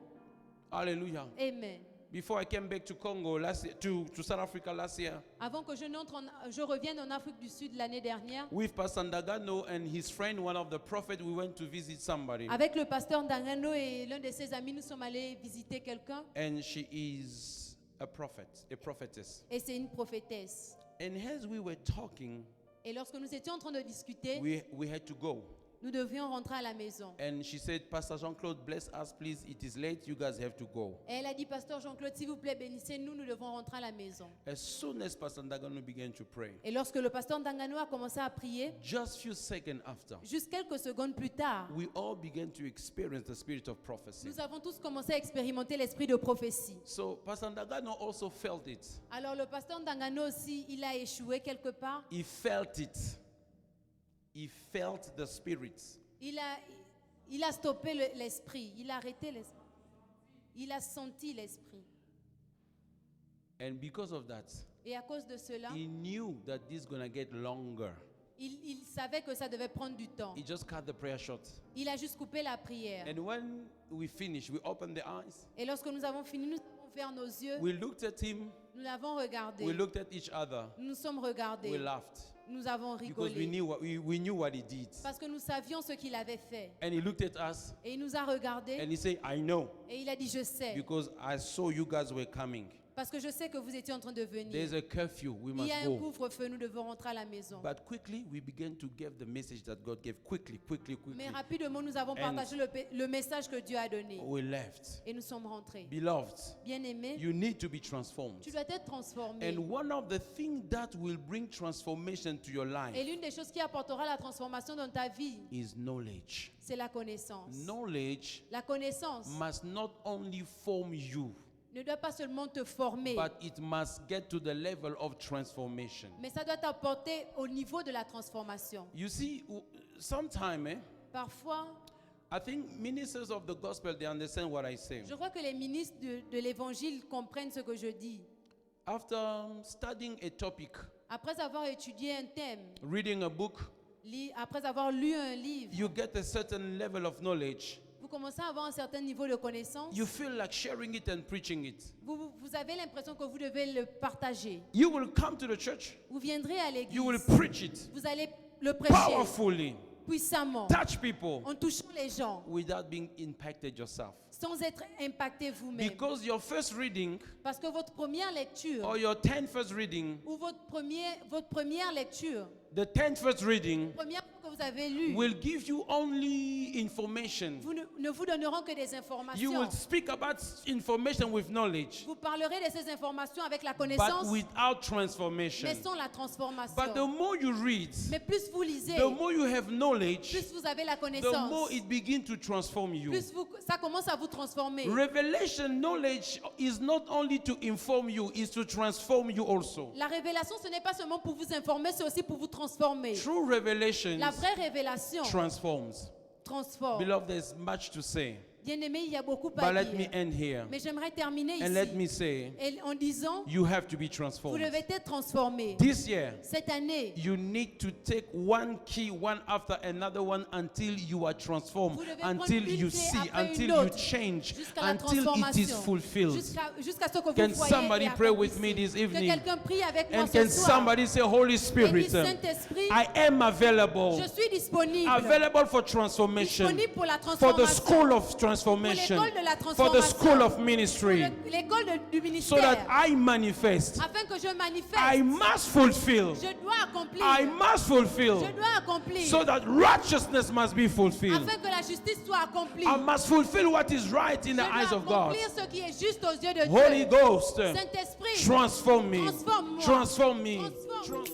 Hallelujah. Amen. Before I came back to Congo last year, to South Africa last year, Avant que je revienne en Afrique du Sud l'année dernière, with Pastor Ndagano and his friend, one of the prophets, we went to visit somebody. avec le pasteur Ndangano et l'un de ses amis, nous sommes allés visiter quelqu'un And she is a prophet, a prophetess. et c'est une prophétesse. And as we were talking, Et lorsque nous étions en train de discuter, we had to go. nous devions rentrer à la maison. And she said, Pastor Jean-Claude, bless us, please. It is late. You guys have to go. Et elle a dit, pasteur Jean-Claude, s'il vous plaît, bénissez-nous, nous devons rentrer à la maison. As soon as Pastor Ndagano began to pray, Et lorsque le pasteur Ndangano a commencé à prier, just few seconds after, juste quelques secondes plus tard, we all began to experience the spirit of prophecy. nous avons tous commencé à expérimenter l'esprit de prophétie. So Pastor Ndagano also felt it. Alors le pasteur Ndangano aussi, il a échoué quelque part. He felt it. He felt the spirit. Il a stoppé l'esprit, il a arrêté l'esprit. Il a senti l'esprit. And because of that, Et à cause de cela, he knew that this is going to get longer. il savait que ça devait prendre du temps. He just cut the prayer short. Il a juste coupé la prière. And when we finished, we opened the eyes. Et lorsque nous avons fini, nous avons ouvert nos yeux, We looked at him. nous l'avons regardé. We looked at each other. Nous nous sommes regardés. We laughed Nous avons because rigolé. we knew what he did. Parce que nous savions ce qu'il avait fait. And he looked at us Et il nous a regardés. and he said, I know Et il a dit, je sais. because I saw you guys were coming. Parce que je sais que vous étiez en train de venir. There's a curfew. We Il must y a un go. couvre-feu, nous devons rentrer à la maison. But quickly, we began to give the message that God gave. Quickly. Mais rapidement, nous avons partagé le message que Dieu a donné. We left. Et nous sommes rentrés. Beloved, Bien-aimé, you need to be transformed. tu dois être transformé. And one of the things that will bring transformation to your life Et l'une des choses qui apportera la transformation dans ta vie, is knowledge. c'est la connaissance. Knowledge La connaissance must not only form you, ne doit pas seulement te former, but it must get to the level of transformation. mais ça doit t'apporter au niveau de la transformation. You see, sometimes, Parfois, I think ministers of the gospel, they understand what I say. je crois que les ministres de l'évangile comprennent ce que je dis. After studying a topic, Après avoir étudié un thème, reading a book, après avoir lu un livre, you get a certain level of knowledge. vous commencez à avoir un certain niveau de connaissance. You feel like sharing it and preaching it. Vous avez l'impression que vous devez le partager. You will come to the church, Vous viendrez à l'église. you will preach it Vous allez le prêcher powerfully, puissamment, touch people en touchant les gens, without being impacted yourself. sans être impacté vous-même. Because your first reading Parce que votre première lecture, or your 10th first reading, ou votre première lecture, the 10th first reading première fois que vous avez lu, will give you only information. ne vous donneront que des You informations. will speak about information with knowledge, Vous parlerez de ces informations avec la but connaissance, without transformation. mais sans la transformation. But the more you read, Mais plus vous lisez, the more you have knowledge, plus vous avez la the connaissance, more it begins to transform you. plus ça commence à vous transformer. Revelation knowledge is not only to inform you, is to transform you also. La révélation, ce n'est pas seulement pour vous informer, c'est aussi pour vous transformer. True revelation La vraie révélation transforms. transforme. Beloved, there's much to say, Bien-aimé, il y a beaucoup but à let me dire. end here Mais j'aimerais terminer and let ici me say, et en disant, you have to be vous transformed. devez être transformé. This year, Cette année, you need to take one key, one after another one, until you are transformed, vous devez prendre until une you clé see, après until une you autre, change, jusqu'à la until it is transformation, fulfilled. jusqu'à ce que vous Can voyez somebody et pray with me accomplissez. this Que evening? quelqu'un prie avec moi And ce can soir. somebody say, Holy Et dit, Spirit, Saint-Esprit, I am available, je suis disponible. available for transformation, Disponible pour la for the transformation. school of transformation, Pour l'école de la for the transformation. school of Pour ministry, l'école du so ministère. that I manifest. Afin que je manifeste. I must fulfill. Je dois accomplir. I must fulfill. Je dois accomplir. So that righteousness must be fulfilled. Afin que la justice soit accomplie. I must fulfill what is right in Je the dois eyes of God. accomplir ce qui est juste aux yeux de Holy Dieu. Ghost, Saint-Esprit, transform me. transforme-moi. Transform me. Transforme.